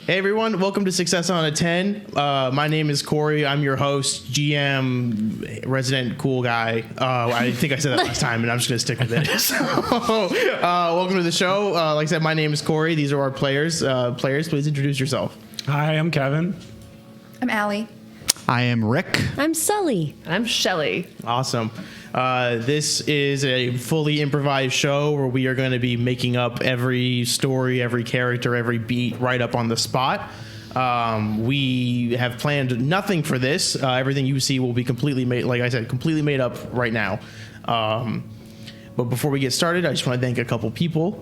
Hey everyone, welcome to Success on a 10. My name is Corey. I'm your host, GM, resident cool guy. I think I said that last time, and I'm just going to stick with it. So, welcome to the show. Like I said, my name is Corey. These are our players. Players, please introduce yourself. Hi, I'm Kevin. I'm Allie. I am Rick. I'm Sully. I'm Shelly. Awesome. This is a fully improvised show where we are going to be making up every story, every character, every beat right up on the spot. We have planned nothing for this. Everything you see will be completely made, like I said, completely made up right now. But before we get started, I just want to thank a couple people,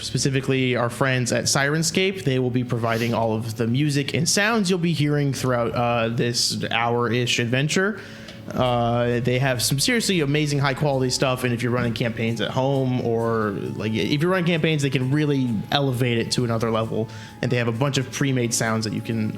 specifically our friends at Sirenscape. They will be providing all of the music and sounds you'll be hearing throughout this hour-ish adventure. They have some seriously amazing high quality stuff, and if you're running campaigns at home or like if you're running campaigns, they can really elevate it to another level. And they have a bunch of pre-made sounds that you can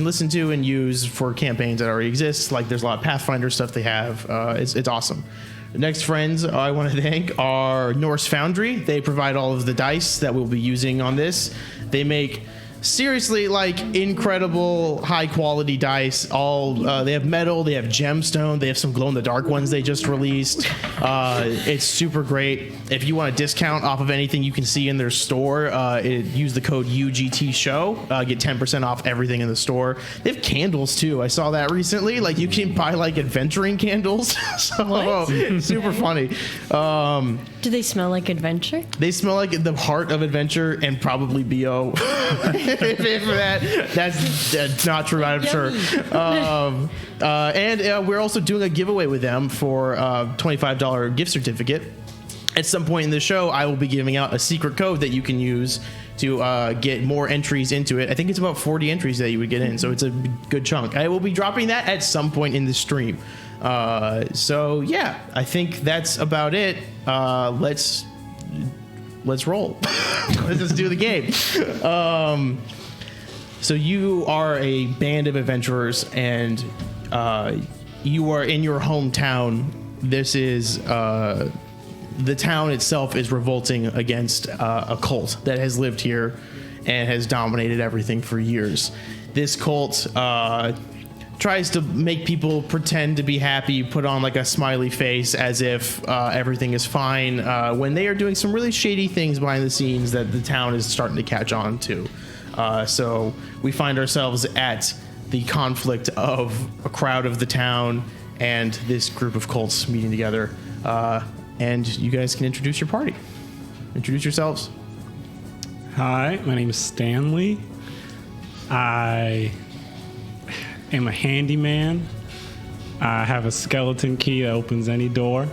listen to and use for campaigns that already exist. Like there's a lot of Pathfinder stuff they have. It's awesome. The next friends I want to thank are Norse Foundry. They provide all of the dice that we'll be using on this. They make seriously like incredible high quality dice. They have metal, they have gemstone, they have some glow in the dark ones they just released. It's super great. If you want a discount off of anything you can see in their store, use the code UGT show, get 10% off everything in the store. They have candles too. I saw that recently. Like you can buy like adventuring candles. So super funny. Do they smell like adventure? They smell like the heart of adventure and probably BO. That's not true, I'm sure. And we're also doing a giveaway with them for a $25 gift certificate. At some point in the show, I will be giving out a secret code that you can use to get more entries into it. I think it's about 40 entries that you would get in, so it's a good chunk. I will be dropping that at some point in the stream. So yeah, I think that's about it. Let's roll. Let's just do the game. So you are a band of adventurers, and you are in your hometown. This is the town itself is revolting against a cult that has lived here and has dominated everything for years. This cult tries to make people pretend to be happy, put on like a smiley face as if everything is fine, when they are doing some really shady things behind the scenes that the town is starting to catch on to. So we find ourselves at the conflict of a crowd of the town and this group of cults meeting together. And you guys can introduce your party. Introduce yourselves. Hi, my name is Stanley. I am a handyman. I have a skeleton key that opens any door.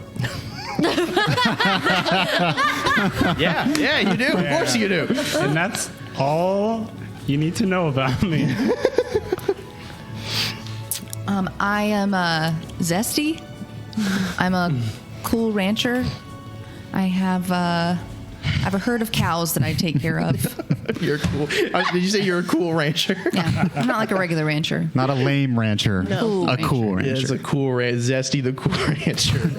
Yeah, you do. Of course you do. And that's all you need to know about me. I am Zesty. I'm a cool rancher. I have a herd of cows that I take care of. You're cool. Did you say you're a cool rancher? Yeah, I'm not like a regular rancher. Not a lame rancher. No. A cool rancher. Yeah, it's a cool Zesty the cool rancher.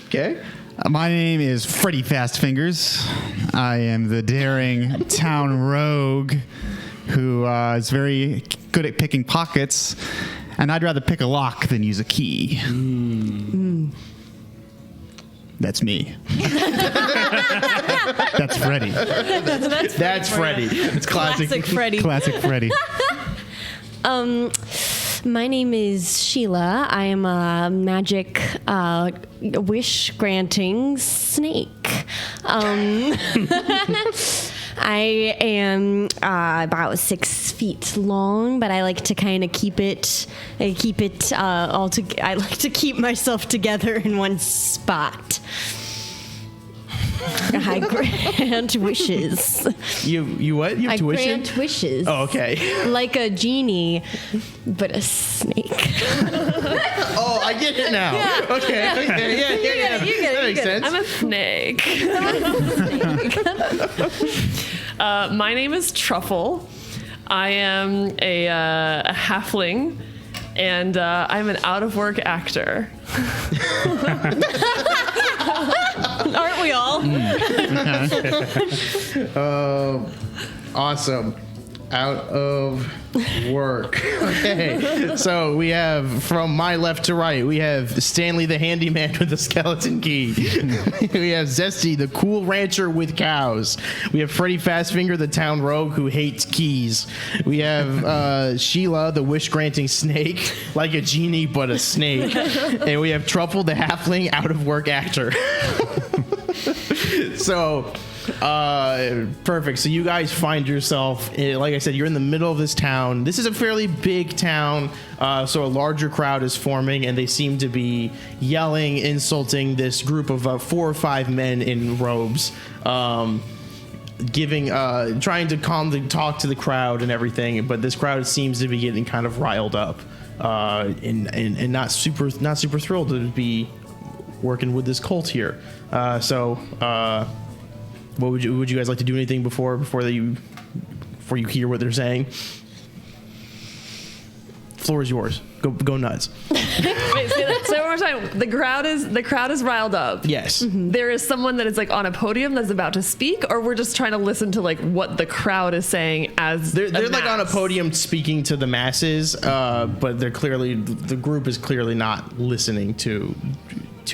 Okay. My name is Freddy Fastfingers. I am the daring town rogue who is very good at picking pockets, and I'd rather pick a lock than use a key. That's me. That's Freddy. That's Freddy. It's classic Freddy. Classic Freddy. My name is Sheila. I am a magic wish-granting snake. I am about 6 feet long, but I like to kind of keep it all together. I like to keep myself together in one spot. I grant wishes. You what? You have tuition? Grant wishes. Oh, okay. Like a genie, but a snake. Oh, I get it now. Yeah. Okay. Yeah. You get it. That makes sense. I'm a snake. My name is Truffle. I am a halfling, and I'm an out-of-work actor. Aren't we all? Awesome. Out of work. Okay. So we have, from my left to right, we have Stanley the handyman with the skeleton key. We have Zesty, the cool rancher with cows. We have Freddy Fastfinger, the town rogue who hates keys. We have Sheila, the wish-granting snake, like a genie but a snake. And we have Truffle, the halfling out of work actor. So... perfect. So you guys find yourself, like I said, you're in the middle of this town. This is a fairly big town, so a larger crowd is forming, and they seem to be yelling, insulting this group of 4 or 5 men in robes, trying to calmly talk to the crowd and everything. But this crowd seems to be getting kind of riled up, and not super thrilled to be working with this cult here. What would you guys like to do? Anything before you hear what they're saying? Floor is yours. Go nuts. Wait, say that. Say it one more time. The crowd is riled up. Yes. Mm-hmm. There is someone that is like on a podium that's about to speak, or we're just trying to listen to like what the crowd is saying as They're like on a podium speaking to the masses, but the group is clearly not listening to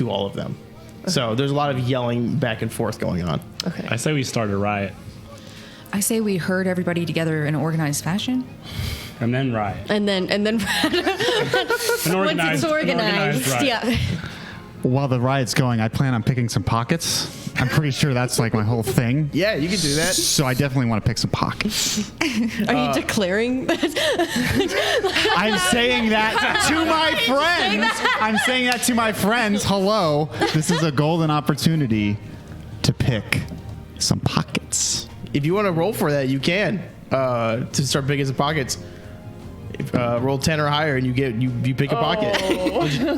all of them. So there's a lot of yelling back and forth going on. Okay. I say we start a riot I say we herd everybody together in an organized fashion. and then riot. And then An once it's organized, riot. yeah. While the riot's going, I plan on picking some pockets. I'm pretty sure that's like my whole thing. Yeah, you can do that. So I definitely want to pick some pockets. Are you declaring that? I'm saying that to my friends. I'm saying that to my friends. Hello. This is a golden opportunity to pick some pockets. If you want to roll for that, you can to start picking some pockets. Roll 10 or higher, and you pick a pocket.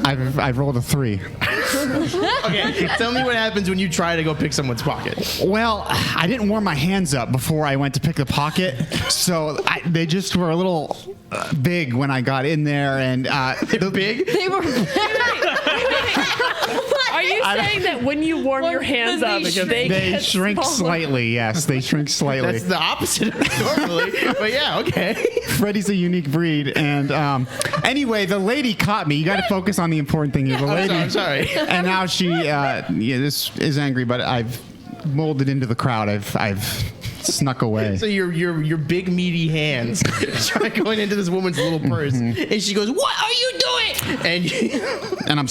I've rolled a 3. Okay, tell me what happens when you try to go pick someone's pocket. Well, I didn't warm my hands up before I went to pick the pocket, so they just were a little big when I got in there, and They're big. They were. Are you saying that when you warm your hands up, they get shrink smaller? slightly. Yes, they shrink slightly. That's the opposite of it normally. But yeah, okay. Freddy's a unique breed, and anyway, the lady caught me. You got to focus on the important thing here. The lady. I'm sorry. And now she, this is angry, but I've molded into the crowd. I've snuck away. So your big meaty hands try going into this woman's little purse, and she goes, "What are you doing?" And I'm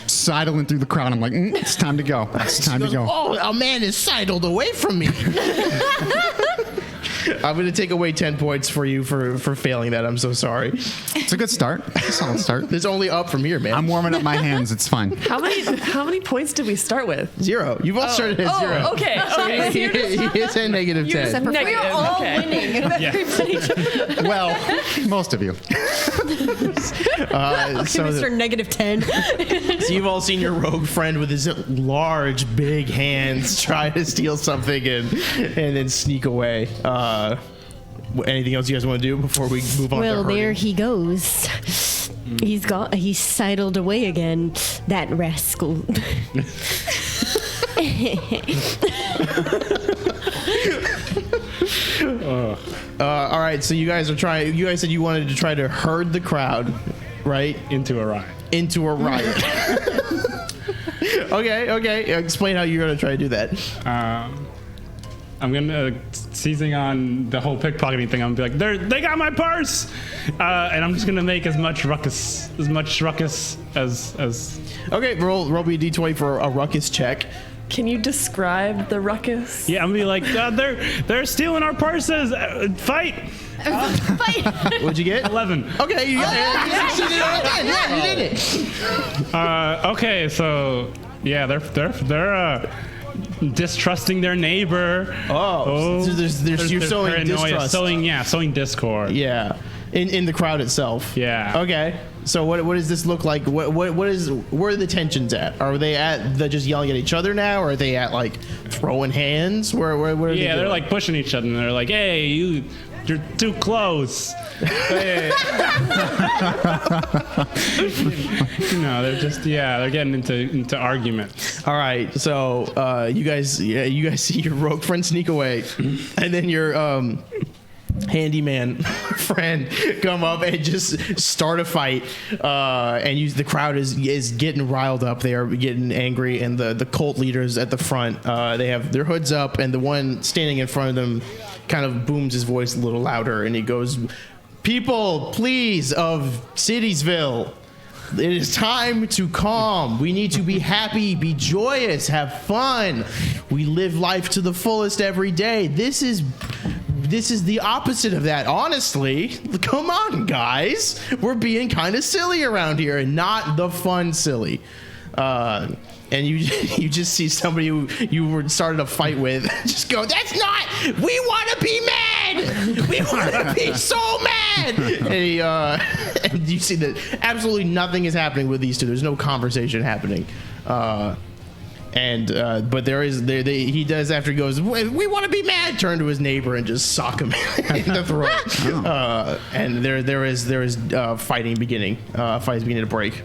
sidling through the crowd. I'm like, it's time to go. It's time to go. "Oh, a man is sidled away from me." I'm going to take away 10 points for you for failing that. I'm so sorry. It's a good start. It's a solid start. It's only up from here, man. I'm warming up my hands. It's fine. How many points did we start with? 0. You've all started at 0. Oh, okay. It's a negative 10. Separate Negative. We're all Okay. winning. Well, most of you. So Mr. Negative 10. So you've all seen your rogue friend with his large, big hands try to steal something and then sneak away. Anything else you guys want to do before we move on? Well, to there herding? he goes. He's sidled away again. That rascal. All right, so you guys are trying. You guys said you wanted to try to herd the crowd, right, Into a riot. into a riot. Okay. Explain how you're going to try to do that. I'm gonna seizing on the whole pickpocketing thing. I'm gonna be like, they got my purse, and I'm just gonna make as much ruckus as. Okay, roll me a d20 for a ruckus check. Can you describe the ruckus? Yeah, I'm gonna be like, they're stealing our purses. Fight. What'd you get? 11. Okay, you succeeded on it. Yeah, you did it. Okay, so yeah, they're distrusting their neighbor. So you're sowing distrust. Sowing discord. Yeah, in the crowd itself. Yeah. Okay. So what does this look like? Where are the tensions at? Are they at just yelling at each other now, or are they at like throwing hands? Where are they Yeah, they're doing? like pushing each other, and they're like, "Hey, you You're too close. Hey. They're getting into arguments. All right, so you guys see your rogue friend sneak away, and then your handyman friend come up and just start a fight. And the crowd is getting riled up. They are getting angry, and the cult leaders at the front, they have their hoods up, and the one standing in front of them kind of booms his voice a little louder, and he goes, "People, please, of Citiesville, it is time to calm. We need to be happy, be joyous, have fun. We live life to the fullest every day. This is the opposite of that. Honestly, come on, guys. We're being kind of silly around here, and not the fun silly." And you just see somebody who you were started a fight with just go, "That's not. We want to be mad. We want to be so mad." And you see that absolutely nothing is happening with these two. There's no conversation happening. But he does, after he goes, "We want to be mad," turn to his neighbor and just sock him in the throat. And there is fighting beginning. Fights beginning to break.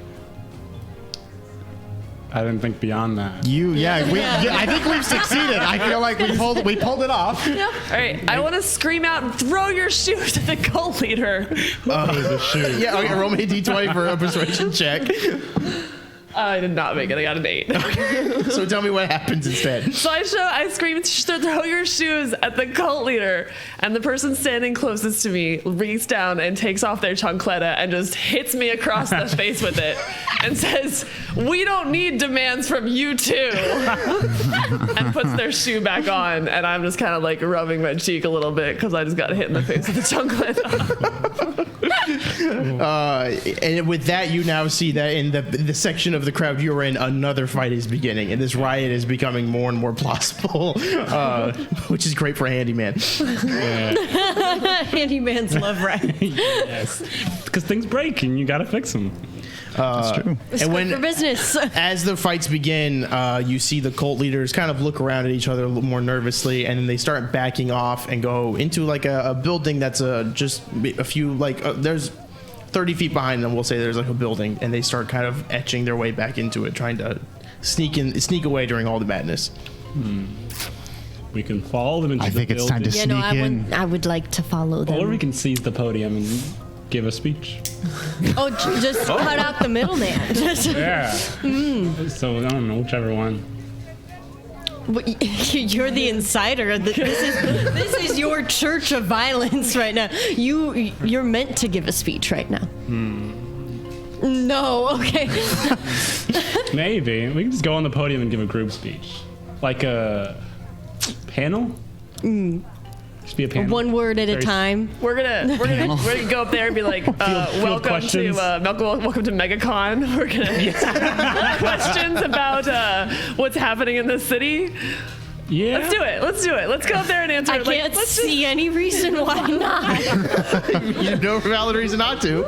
I didn't think beyond that. I think we've succeeded. I feel like we pulled it off. All right, I want to scream out and throw your shoes at the cult leader. Yeah, okay, roll me a d20 for a persuasion check. I did not make it. I got an 8. So tell me what happens instead. So I scream, "Throw your shoes at the cult leader," and the person standing closest to me reaches down and takes off their chancleta and just hits me across the face with it and says, "We don't need demands from you too," and puts their shoe back on, and I'm just kind of like rubbing my cheek a little bit because I just got hit in the face with the chancleta. And with that, you now see that in the section of the crowd you're in, another fight is beginning, and this riot is becoming more and more plausible, which is great for a handyman. Handymans love riot. Yes, because things break and you gotta fix them. That's true. It's And good for business. As the fights begin, you see the cult leaders kind of look around at each other a little more nervously, and then they start backing off and go into like a building that's just a few, there's 30 feet behind them. We'll say there's like a building, and they start kind of etching their way back into it, trying to sneak away during all the madness. We can follow them into the think it's time to building. sneak in. I would like to follow them. Or we can seize the podium and give a speech. Just cut out the middleman. Yeah. So I don't know, whichever one. You're the insider. This is your church of violence right now. You're meant to give a speech right now. No, okay. Maybe we can just go on the podium and give a group speech, like a panel. Just be a panel. One word at a time. We're gonna go up there and be like, welcome questions. welcome to MegaCon. We're gonna questions about what's happening in the city. Yeah. Let's do it. Let's go up there and answer. I can't see any reason why not. You have no valid reason not to.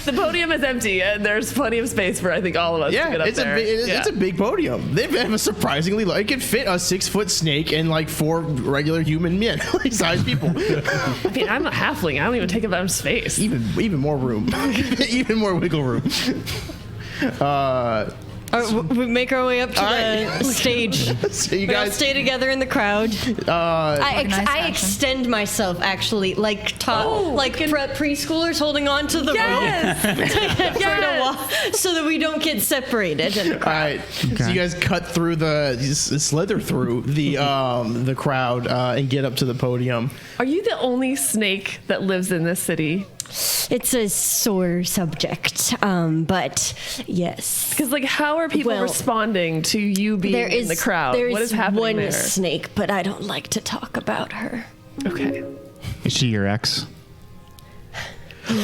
The podium is empty, and there's plenty of space for I think all of us to get up there. It's a big podium. They have a surprisingly it could fit a 6-foot snake and like 4 regular human men, size people. I mean, I'm a halfling. I don't even take up that much space. Even more room, even more wiggle room. We make our way up to the stage. So you We all guys, stay together in the crowd. I Organized fashion. extend myself actually, like preschoolers holding on to the Yes. rope for to walk, so that we don't get separated in the all crowd. right. So you guys cut through slither through the crowd and get up to the podium. Are you the only snake that lives in this city? It's a sore subject, but yes. Because how are people responding to you being in the crowd? There What is happening one there? snake, but I don't like to talk about her. Okay. Is she your ex? Did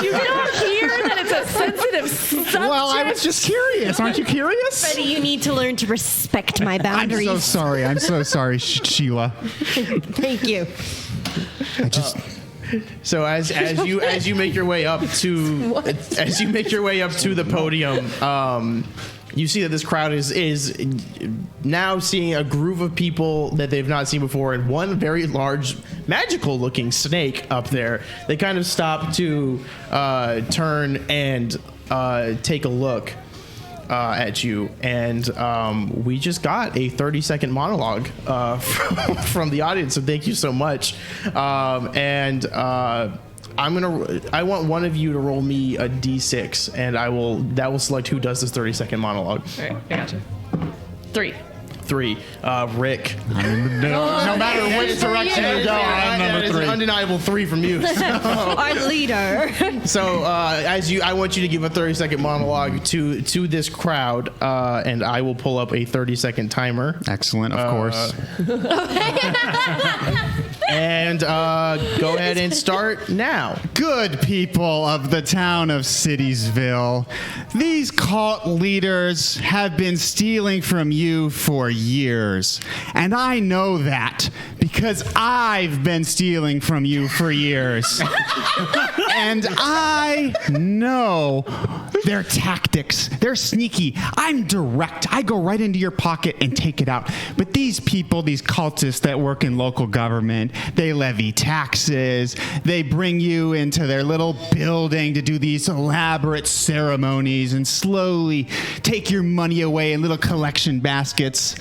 you not hear that it's a sensitive subject? Well, I was just curious. Aren't you curious? Freddie, you need to learn to respect my boundaries. I'm so sorry, Sheila. Thank you. I just. So as you make your way up to the podium, you see that this crowd is now seeing a group of people that they've not seen before, and one very large, magical-looking snake up there. They kind of stop to turn and take a look at you, and we just got a 30-second monologue from the audience. So thank you so much, and. I want one of you to roll me a d6, and that will select who does this 30-second monologue. All right, I gotcha. 3. 3. Rick. No matter which direction you go, I'm That number is 3. an undeniable 3 from you. Our leader. So I want you to give a 30-second monologue to this crowd, and I will pull up a 30-second timer. Excellent, of course. And go ahead and start now. Good people of the town of Citiesville, these cult leaders have been stealing from you for years. And I know that because I've been stealing from you for years. And I know their tactics. They're sneaky. I'm direct. I go right into your pocket and take it out. But these people, these cultists that work in local government, they levy taxes. They bring you into their little building to do these elaborate ceremonies and slowly take your money away in little collection baskets.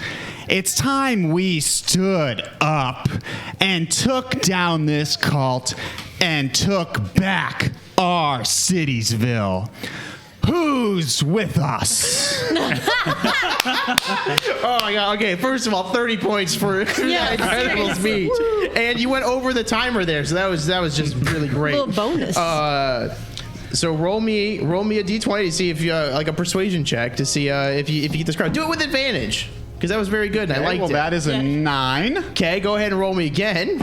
It's time we stood up and took down this cult and took back our Citiesville. Who's with us? Oh my god, okay, first of all, 30 points for that incredible speech. And you went over the timer there, so that was just really great. Little bonus. So roll me a d20 to see if you like a persuasion check to see if you get this crowd. Do it with advantage, because that was very good and I liked it. That is a 9. Okay, go ahead and roll me again.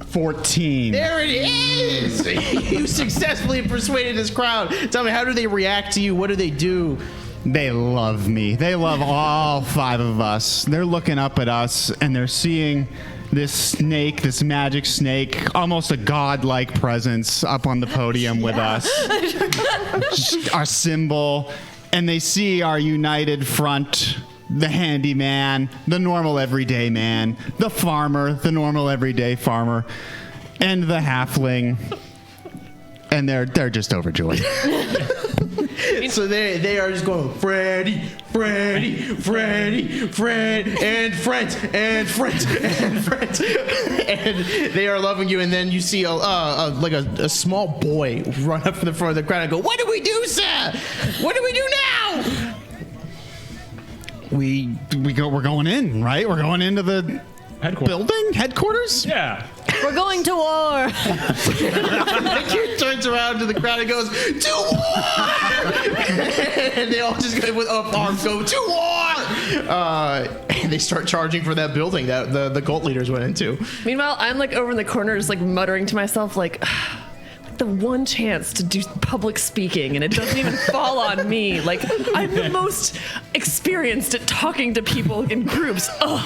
14. There it is! You successfully persuaded this crowd. Tell me, how do they react to you? What do they do? They love me. They love all 5 of us. They're looking up at us and they're seeing this snake, this magic snake, almost a godlike presence up on the podium with us. Our symbol. And they see our united front. The handyman, the normal everyday man, the farmer, the normal everyday farmer, and the halfling, and they're just overjoyed. So they are just going, Freddy, and friends, and they are loving you. And then you see a small boy run up from the front of the crowd and go, "What do we do, sir? What do we do now?" We're going in, right? We're going into the headquarters? Yeah. We're going to war. The kid turns around to the crowd and goes, "To war!" And they all just go with up arms, go, "To war!" And they start charging for that building that the cult leaders went into. Meanwhile, I'm like over in the corner, just like muttering to myself, like the one chance to do public speaking, and it doesn't even fall on me. Like, I'm the most experienced at talking to people in groups. I'm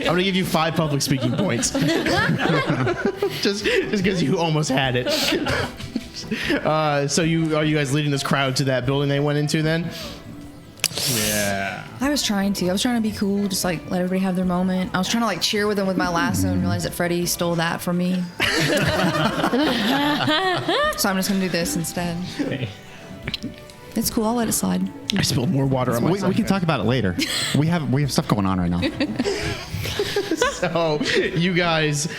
gonna give you 5 public speaking points, just because you almost had it. So are you guys leading this crowd to that building they went into then? Yeah. I was trying to be cool, just like let everybody have their moment. I was trying to like cheer with them with my lasso and realize that Freddie stole that from me. So I'm just gonna do this instead. It's cool. I'll let it slide. I spilled more water on my We can talk about it later. We have stuff going on right now. So you guys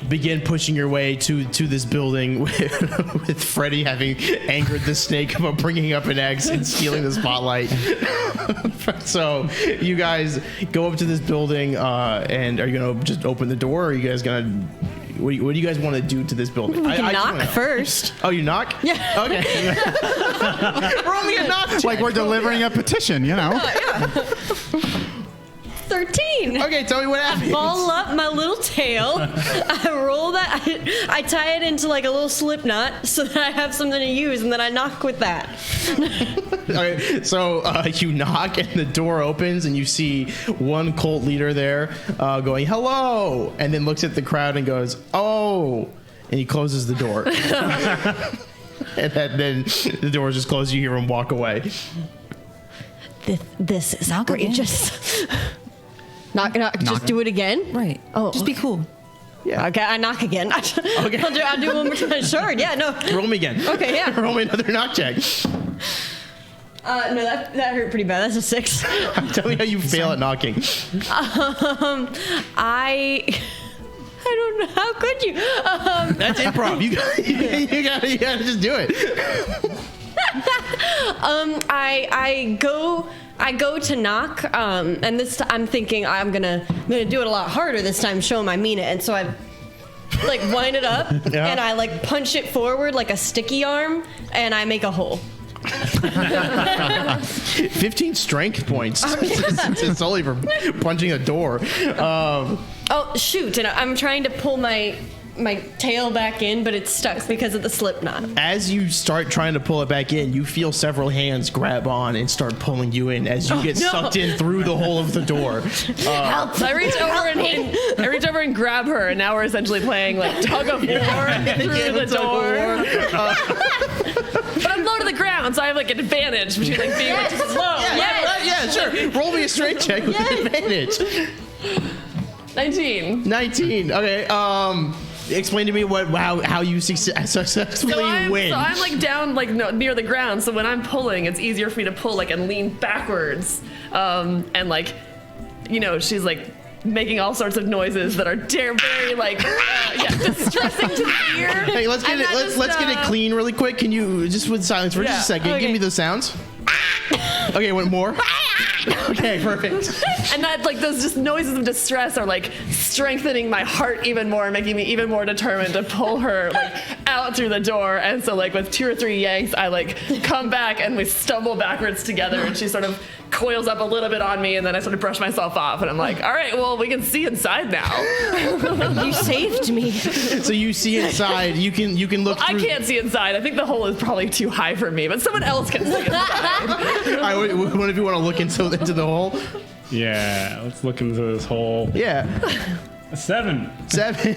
begin pushing your way to this building with Freddy having angered the snake about bringing up an axe and stealing the spotlight. So you guys go up to this building, and are you gonna just open the door, or are you guys gonna? What do you guys want to do to this building? We can I knock wanna- first. Oh, you knock? Yeah. Okay. Roll me a knock check. Like we're delivering a petition, you know? 13. Okay, tell me what happened. Ball up my little tail. I roll that. I tie it into like a little slip knot so that I have something to use, and then I knock with that. Okay, so you knock and the door opens and you see one cult leader there going, "Hello," and then looks at the crowd and goes, "Oh," and he closes the door. And then the doors just close. You hear him walk away. This is Knock again. outrageous. Knock. Just do it again. Right. Oh, Just be cool. Yeah. Okay, I knock again. Okay. I'll do one more time. Sure. Yeah. No. Roll me again. Okay, yeah. Roll me another knock check. No, that hurt pretty bad. That's a 6. Tell me how you fail at knocking. I don't know. How could you? That's improv. You gotta just do it. I go to knock, and this I'm thinking I'm gonna do it a lot harder this time, show him I mean it, and so I like wind it up Yeah. and I like punch it forward like a sticky arm, and I make a hole. 15 strength points. It's only for punching a door. Oh shoot! And I'm trying to pull my tail back in, but it's stuck because of the slip knot. As you start trying to pull it back in, you feel several hands grab on and start pulling you in as you get no. sucked in through the hole of the door. So I reach over and grab her, and now we're essentially playing like tug of war through the door. But I'm low to the ground, so I have like an advantage between like being like low. Yeah, sure. Roll me a strength check with advantage. 19. Okay. Explain to me how you successfully win. So I'm like down like near the ground. So when I'm pulling, it's easier for me to pull like and lean backwards. And like, she's like making all sorts of noises that are very like distressing to the ear. Hey, let's get it clean really quick. Can you just with silence for just a second? Okay. Give me the sounds. Okay, one more. Okay, perfect. And that like those just noises of distress are like strengthening my heart even more, making me even more determined to pull her like out through the door. And so like with 2 or 3 yanks, I like come back and we stumble backwards together, and she sort of coils up a little bit on me, and then I sort of brush myself off, and I'm like, all right, well, we can see inside now. You saved me. So you see inside. You can look. I through. can't see inside. I think the hole is probably too high for me, but someone else can see inside. What if you want to look into the hole? Yeah, let's look into this hole. Yeah. A 7. 7.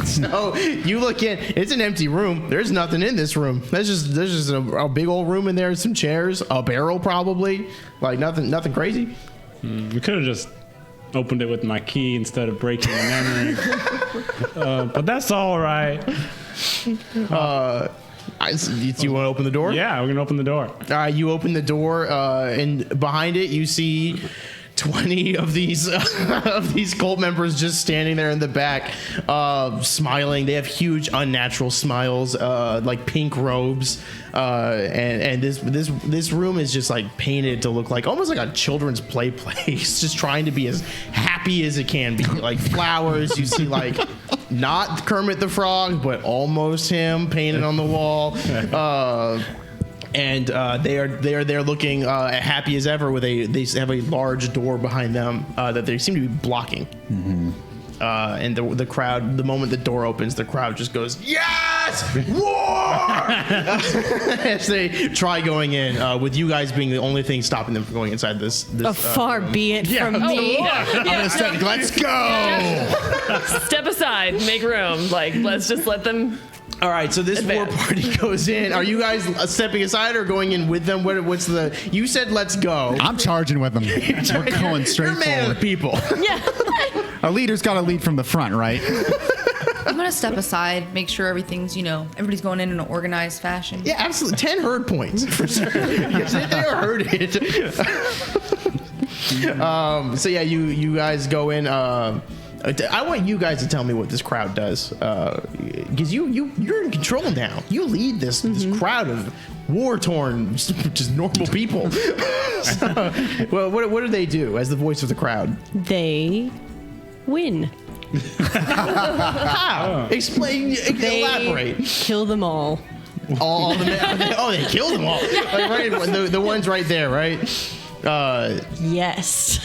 So you look in. It's an empty room. There's nothing in this room. There's just a big old room in there. Some chairs, a barrel probably. Like nothing crazy. We could have just opened it with my key instead of breaking and entering. But that's all right. Do you want to open the door? Yeah, we're gonna open the door. You open the door, and behind it you see 20 of these cult members just standing there in the back, smiling. They have huge unnatural smiles, like pink robes, and this room is just like painted to look like almost like a children's play place, just trying to be as happy as it can be. Like flowers, you see like not Kermit the Frog, but almost him painted on the wall. And they're looking happy as ever. They have a large door behind them that they seem to be blocking. Mm-hmm. And the crowd, the moment the door opens, the crowd just goes, "Yes, war!" as they try going in. With you guys being the only thing stopping them from going inside this. Far be it from me. I'm gonna step. Let's go. Step aside, make room. Like, let's just let them. All right, so this war party goes in. Are you guys stepping aside or going in with them? What's the? You said let's go. I'm charging with them. We're going straight You're a man of the forward. people. Yeah. A leader's got to lead from the front, right? I'm gonna step aside, make sure everything's, everybody's going in an organized fashion. Yeah, absolutely. 10 herd points for sure. Yes, they are herded. So yeah, you guys go in. I want you guys to tell me what this crowd does, because you're in control now. You lead this crowd of war-torn, just normal people. So, well, what do they do as the voice of the crowd? They win. How? Explain. They Elaborate. kill them all. All the men. They killed them all. Like, right, the ones right there, right? Yes.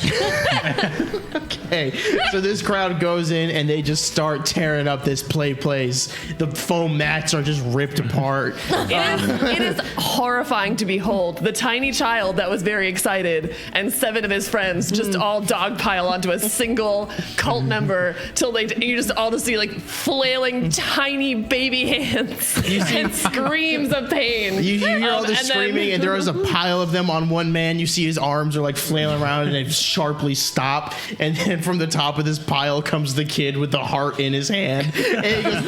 Okay. Okay, so this crowd goes in and they just start tearing up this place. The foam mats are just ripped apart. It is horrifying to behold. The tiny child that was very excited and 7 of his friends just all dogpile onto a single cult member till you just all see like flailing tiny baby hands and screams of pain. You hear all this and then- screaming, and there is a pile of them on one man. You see his arms are like flailing around, and they sharply stop. And then from the top of this pile comes the kid with the heart in his hand, and he goes,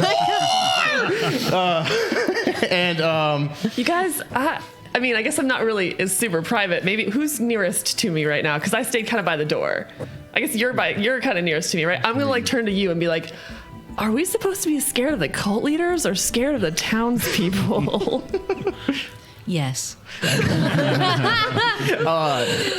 You guys, I mean, I guess I'm not really is super private. Maybe who's nearest to me right now? Because I stayed kind of by the door. I guess you're kind of nearest to me, right? I'm gonna like turn to you and be like, are we supposed to be scared of the cult leaders or scared of the townspeople? Yes.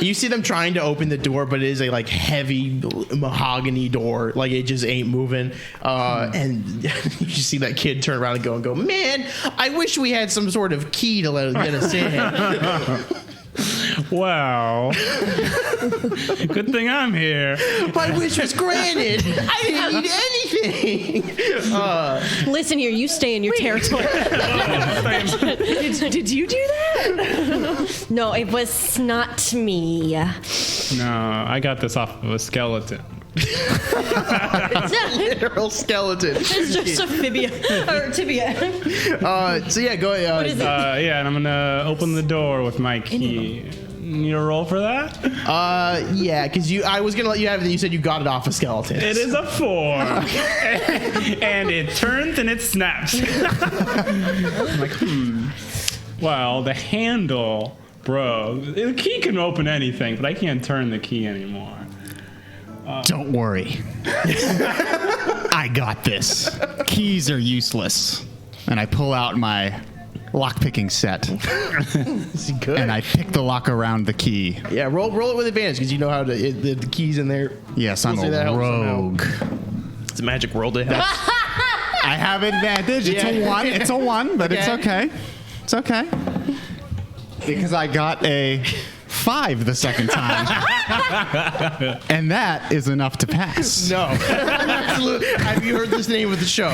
you see them trying to open the door, but it is a like heavy mahogany door, like it just ain't moving. And you see that kid turn around and go, man, I wish we had some sort of key to get us in. Wow. Good thing I'm here. My wish was granted. I didn't need anything. Listen here, you stay in your territory. Did you do that? No, it was not me. No, I got this off of a skeleton. Literal skeleton. It's just a fibia or tibia. So yeah, go ahead. What is it? Yeah, and I'm gonna open the door with my key. Need a roll for that? Yeah, because I was gonna let you have it. You said you got it off a skeleton. It is a 4. And it turns and it snaps. I'm like, Well, the handle broke. The key can open anything, but I can't turn the key anymore. Don't worry. I got this. Keys are useless. And I pull out my lockpicking set. Is he good? And I pick the lock around the key. Yeah, roll it with advantage because you know how to the keys in there. Yes, I'm We'll say that a helps rogue. It's a magic world to have. I have advantage. It's a 1. It's a 1, but it's okay. It's okay. Because I got a 5 the second time. And that is enough to pass. No. Absolutely. Have you heard this name of the show?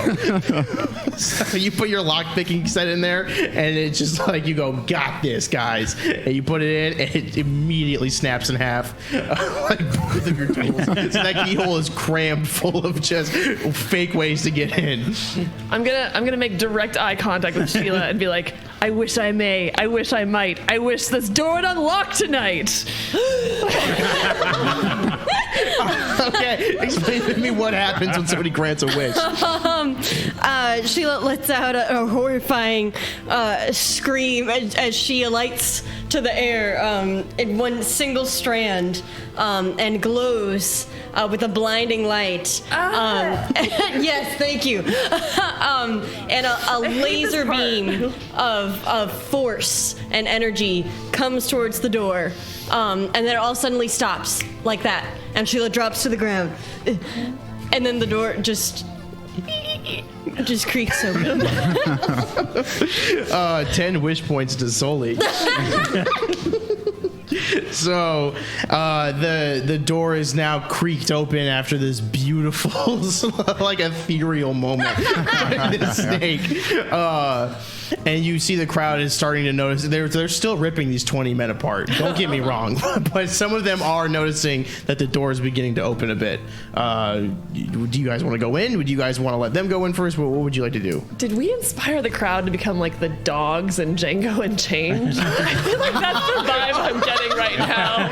So you put your lockpicking set in there, and it's just like you go, got this, guys. And you put it in, and it immediately snaps in half. Like both of your tools. So that keyhole is crammed full of just fake ways to get in. I'm gonna make direct eye contact with Sheila and be like, I wish I may. I wish I might. I wish this door would unlock tonight. Okay, explain to me what happens when somebody grants a wish. Sheila lets out a horrifying scream as she alights to the air in one single strand and glows with a blinding light. Yes, thank you. And a laser beam of force and energy comes towards the door. And then it all suddenly stops like that. And Sheila drops to the ground. And then the door just creaks open. 10 wish points to Soli. So the door is now creaked open after this beautiful, like ethereal moment. This snake. And you see the crowd is starting to notice they're still ripping these 20 men apart. Don't get me wrong, but some of them are noticing that the door is beginning to open a bit. Do you guys want to go in? Would you guys want to let them go in first? What would you like to do? Did we inspire the crowd to become like the dogs in Django Unchained? I feel like that's the vibe I'm getting right now.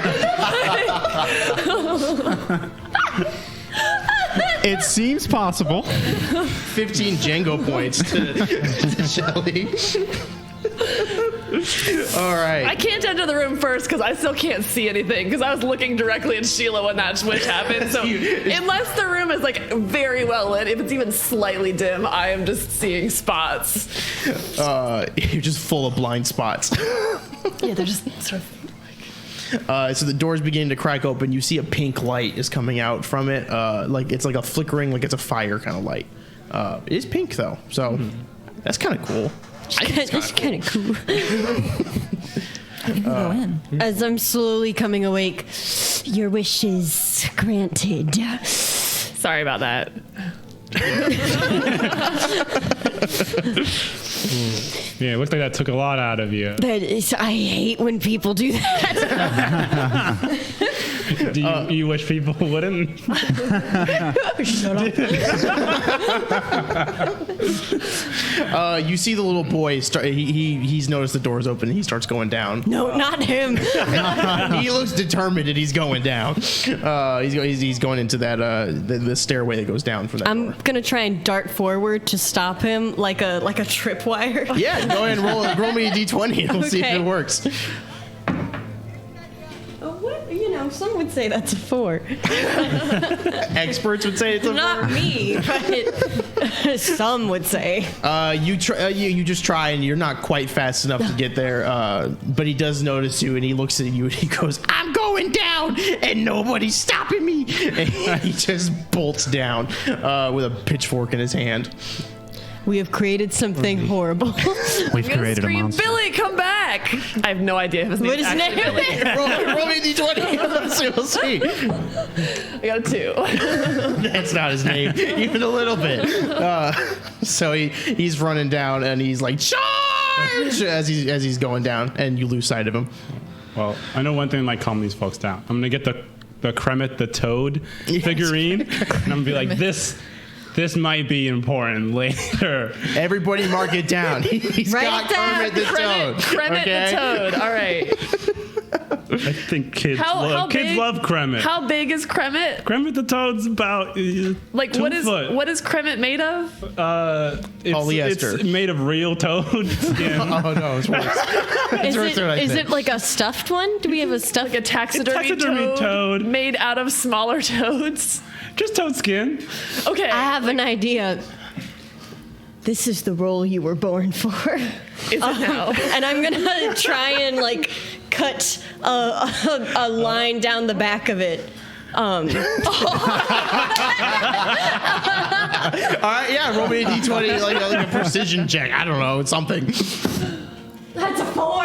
It seems possible. 15 Django points to Shelly. All right. I can't enter the room first because I still can't see anything because I was looking directly at Sheila when that wish happened. So unless the room is like very well lit, if it's even slightly dim, I am just seeing spots. You're just full of blind spots. Yeah, they're just sort of. So the doors begin to crack open. You see a pink light is coming out from it. Like it's like a flickering, like it's a fire kind of light. It is pink though, so that's kind of cool. It's kind of cool. You can go in. As I'm slowly coming awake, your wish is granted. Sorry about that. Yeah, it looks like that took a lot out of you. I hate when people do that. Do you wish people wouldn't? Shut up. You see the little boy start. He's noticed the door's open. And he starts going down. No, not him. He looks determined and he's going down. He's going into that the stairway that goes down from that. I'm door. gonna try and dart forward to stop him like a tripwire. Yeah, go ahead and roll me a d20 and we'll see if Okay. it works. Some would say that's a 4. Experts would say it's a Not 4. me, but some would say. You just try and you're not quite fast enough to get there. But he does notice you and he looks at you and he goes, "I'm going down and nobody's stopping me." And he just bolts down with a pitchfork in his hand. We have created something horrible. We've I'm gonna created a scream, monster. "Billy, come back!" I have no idea if his What name's is his actually name? Billy. roll me a d20. We'll see. I got a 2. That's not his name, even a little bit. So he's running down and he's like, "Charge!" as he's going down, and you lose sight of him. Well, I know one thing might calm these folks down. I'm gonna get the KREMIT the Toad figurine, and I'm gonna be like, this might be important later. Everybody mark it down. He's Write got it down. Kermit the Toad. Kremit okay? the Toad. All right. I think kids How love big- KREMIT. How big is Kremit? KREMIT the Toad's about Like 2 what is foot. Kremit made of? Polyester. It's made of real toad skin. Oh no, it's worse. Is it like a stuffed one? Do we have a stuffed? Like a taxidermy taxidermy toad. made out of smaller toads? Just toad skin. Okay. I have an idea. This is the role you were born for. Is it now? And I'm gonna try and like cut a line down the back of it. All right, yeah, roll me a d20, like a precision check. I don't know, something. That's a 4.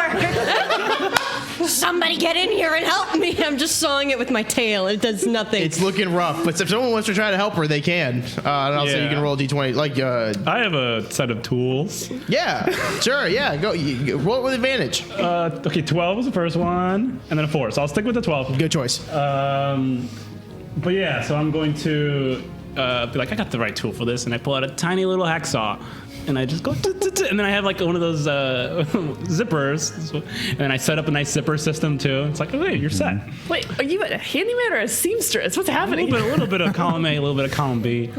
Somebody get in here and help me. I'm just sawing it with my tail. It does nothing. It's looking rough, but if someone wants to try to help her, they can. And also you Yeah. can roll a d20. Like, I have a set of tools. yeah, sure, yeah, go. You roll it with advantage. Okay, 12 was the first one, and then a 4. So I'll stick with the 12. Good choice. But yeah, so I'm going to be like, I got the right tool for this, and I pull out a tiny little hacksaw, and I just go, and then I have like one of those zippers, and then I set up a nice zipper system too. It's like, okay, you're set. Wait, are you a handyman or a seamstress? What's A happening? little bit of column A, a little bit of column B.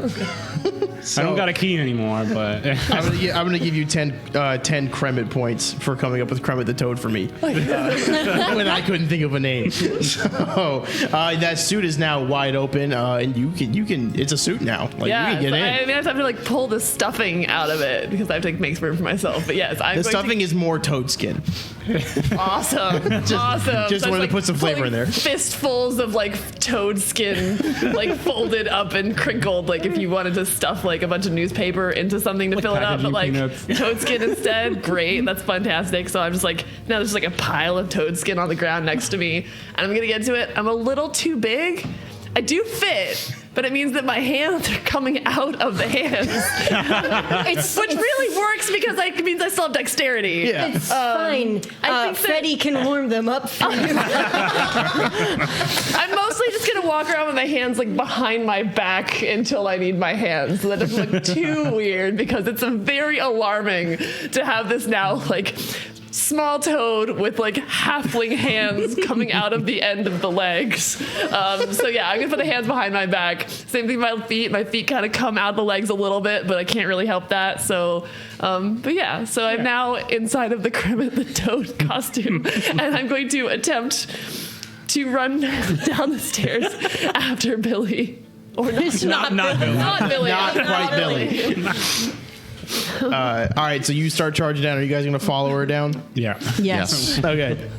I don't got a key anymore, but I'm gonna give you 10 Kremit points for coming up with Kremit the Toad for me when I couldn't think of a name. So that suit is now wide open, and you can. It's a suit now. Like Yeah, you can get so in. I have to like pull the stuffing out of it because I have to make room for myself. But yes, I'm The going stuffing is more toad skin. awesome. Awesome. just So wanted to it's, put some flavor in there. Fistfuls of like toad skin, like folded up and crinkled. Like if you wanted to stuff like a bunch of newspaper into something to fill it up, but like packaging toad skin instead. Great, that's fantastic. So I'm just like, now there's like a pile of toad skin on the ground next to me, and I'm gonna get to it. I'm a little too big. I do fit, but it means that my hands are coming out of the hands, which really works because it means I still have dexterity. Yeah. It's fine. I think that- Freddie can warm them up for you. I'm mostly just gonna walk around with my hands like behind my back until I need my hands, so that doesn't look too weird because it's very alarming to have this now like small toad with like halfling hands coming out of the end of the legs. So yeah, I'm gonna put the hands behind my back. Same thing with my feet. My feet kind of come out of the legs a little bit, but I can't really help that. So, but yeah, so I'm now inside of the Kermit the Toad costume, and I'm going to attempt to run down the stairs after Billy. Or not, not Billy. Not Billy. Not quite Billy. All right, so you start charging down. Are you guys gonna follow her down? yeah. Yes. Okay.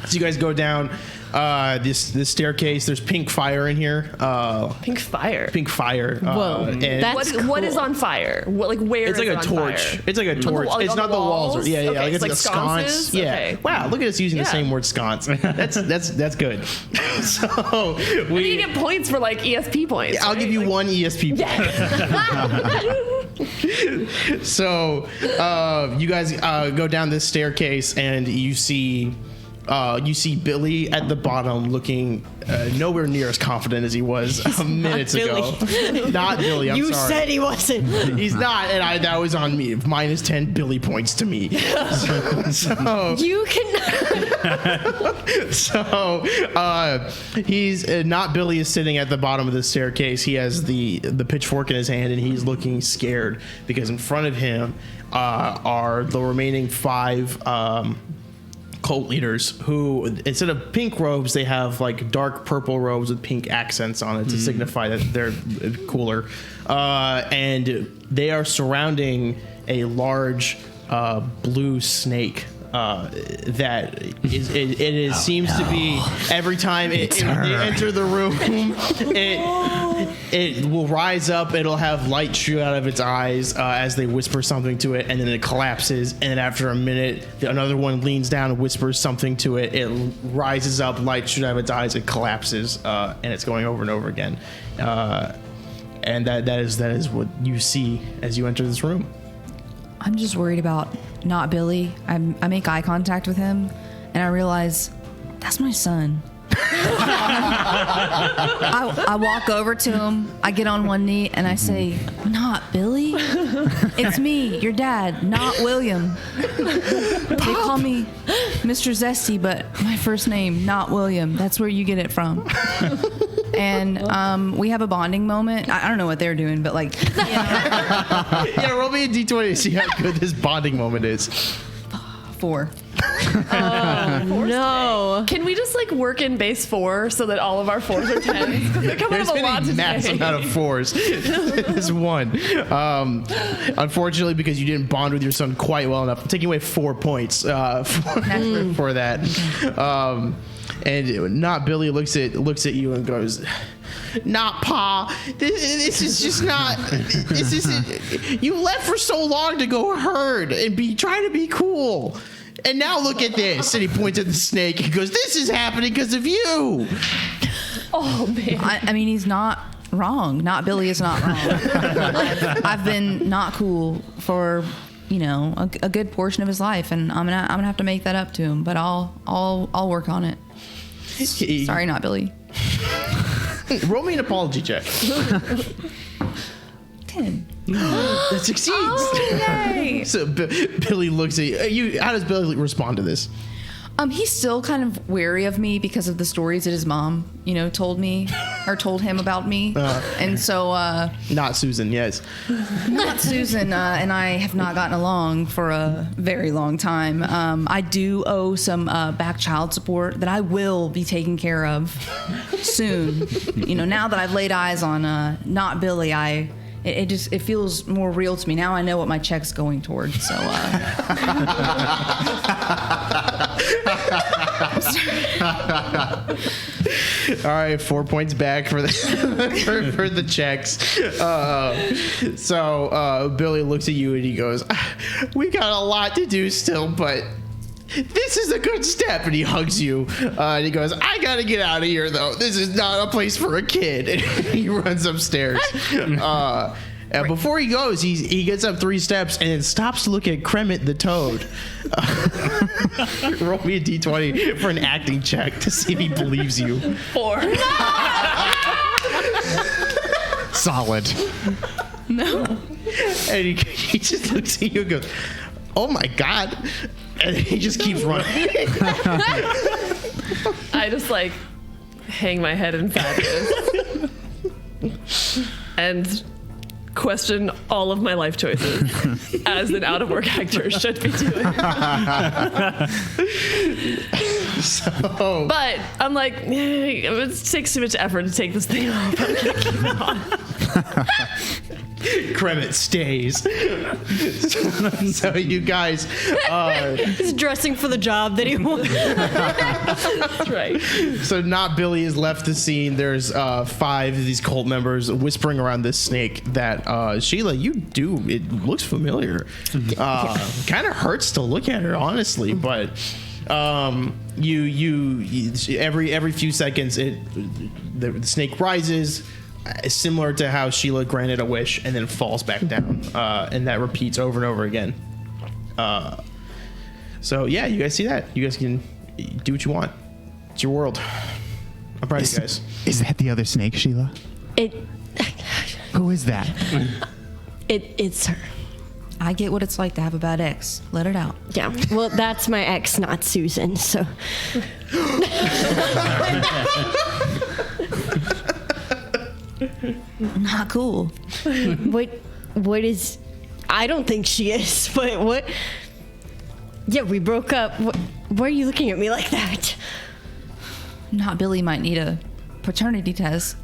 So you guys go down. this staircase. There's pink fire in here. Pink fire. Pink fire. Whoa, and that's What is on fire? Where it's is like it a on torch. fire? It's like a torch. On the- It's on not the the walls. walls? Yeah, Okay, like it's it's like like a sconce. sconces? Yeah. Okay. Wow, look at us using the Yeah. same word sconce. That's good. So You we. get points for like ESP points. I'll give you one ESP point. So you guys go down this staircase and you see Billy at the bottom looking nowhere near as confident as he was minutes ago. Not Billy, I'm you sorry. said he wasn't. He's not, and that was on me. Minus 10 Billy points to me. So You can. he's not Billy is sitting at the bottom of the staircase. He has the pitchfork in his hand and he's looking scared because in front of him are the remaining 5 cult leaders who, instead of pink robes, they have like dark purple robes with pink accents on it to signify that they're cooler. And they are surrounding a large blue snake. That seems to be every time they enter the room, it will rise up. It'll have light shoot out of its eyes as they whisper something to it, and then it collapses. And then after a minute, another one leans down and whispers something to it. It rises up, light shoot out of its eyes, it collapses, and it's going over and over again. And that is what you see as you enter this room. I'm just worried about not Billy. I make eye contact with him, and I realize that's my son. I walk over to him. I get on one knee and I say, "Not Billy. It's me, your dad, not William. They call me Mr. Zesty, but my first name, not William. That's where you get it from." And we have a bonding moment. I don't know what they're doing, but like, Yeah, roll me a d20 to see how good this bonding moment is. 4. No. Can we just like work in base 4 so that all of our 4s are 10s? Because they're coming There's up a been lot a today. massive amount of 4s. This one. Unfortunately, because you didn't bond with your son quite well enough, I'm taking away 4 points for that. And not Billy looks at you and goes, "Not Pa. This is just not. This isn't. You left for so long to go herd and trying to be cool, and now look at this." And he points at the snake. He goes, "This is happening because of you." Oh man. I mean, he's not wrong. Not Billy is not wrong. I've been not cool for a good portion of his life, and I'm gonna have to make that up to him. But I'll work on it. Sorry, not Billy. Roll me an apology check. 10. That succeeds. Oh, yay. So Billy looks at you. How does Billy respond to this? He's still kind of wary of me because of the stories that his mom, told me or told him about me. And so, Not Susan, yes. not Susan and I have not gotten along for a very long time. I do owe some back child support that I will be taking care of soon. Now that I've laid eyes on not Billy, it feels more real to me. Now I know what my check's going towards. So, All right, 4 points back for the for the checks. So Billy looks at you and he goes, "We got a lot to do still, but this is a good step." And he hugs you. And he goes, "I gotta get out of here, though. This is not a place for a kid." And he runs upstairs. And before he goes, he gets up 3 steps and then stops to look at KREMIT the toad. Roll me a d20 for an acting check to see if he believes you. 4. Solid. no. And he just looks at you and goes, "Oh my God." And he just keeps running. I just like hang my head in sadness and question all of my life choices as an out of work actor should be doing. So, But I'm like, it takes too much effort to take this thing off. I'm gonna keep it on. KREMIT stays. So you guys, He's dressing for the job that he wants. That's right. so not Billy has left the scene. There's 5 of these cult members whispering around this snake that Sheila, it looks familiar. Kind of hurts to look at her, honestly, but every few seconds the snake rises, similar to how Sheila granted a wish, and then falls back down, and that repeats over and over again. So yeah, you guys see that. You guys can do what you want. It's your world. I'm proud of you guys. Is that the other snake, Sheila? Who is that? It's her. I get what it's like to have a bad ex. Let it out. Yeah. Well, that's my ex, not Susan. So. Not cool. What is? I don't think she is. But what? Yeah, we broke up. Why are you looking at me like that? Not Billy might need a paternity test.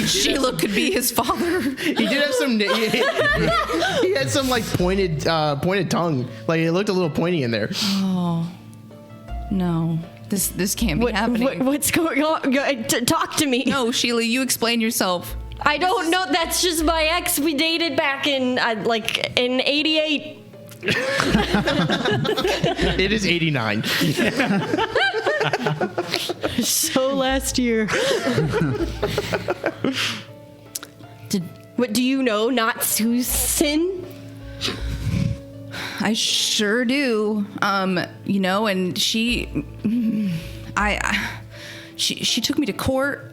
Sheila could be his father. He did have some. He had some like pointed tongue. Like it looked a little pointy in there. Oh no, this can't be happening. What's going on? Talk to me. No, Sheila, you explain yourself. I don't know. That's just my ex. We dated back in in '88. It is 89. So last year. What do you know? Not Susan? I sure do. And she took me to court.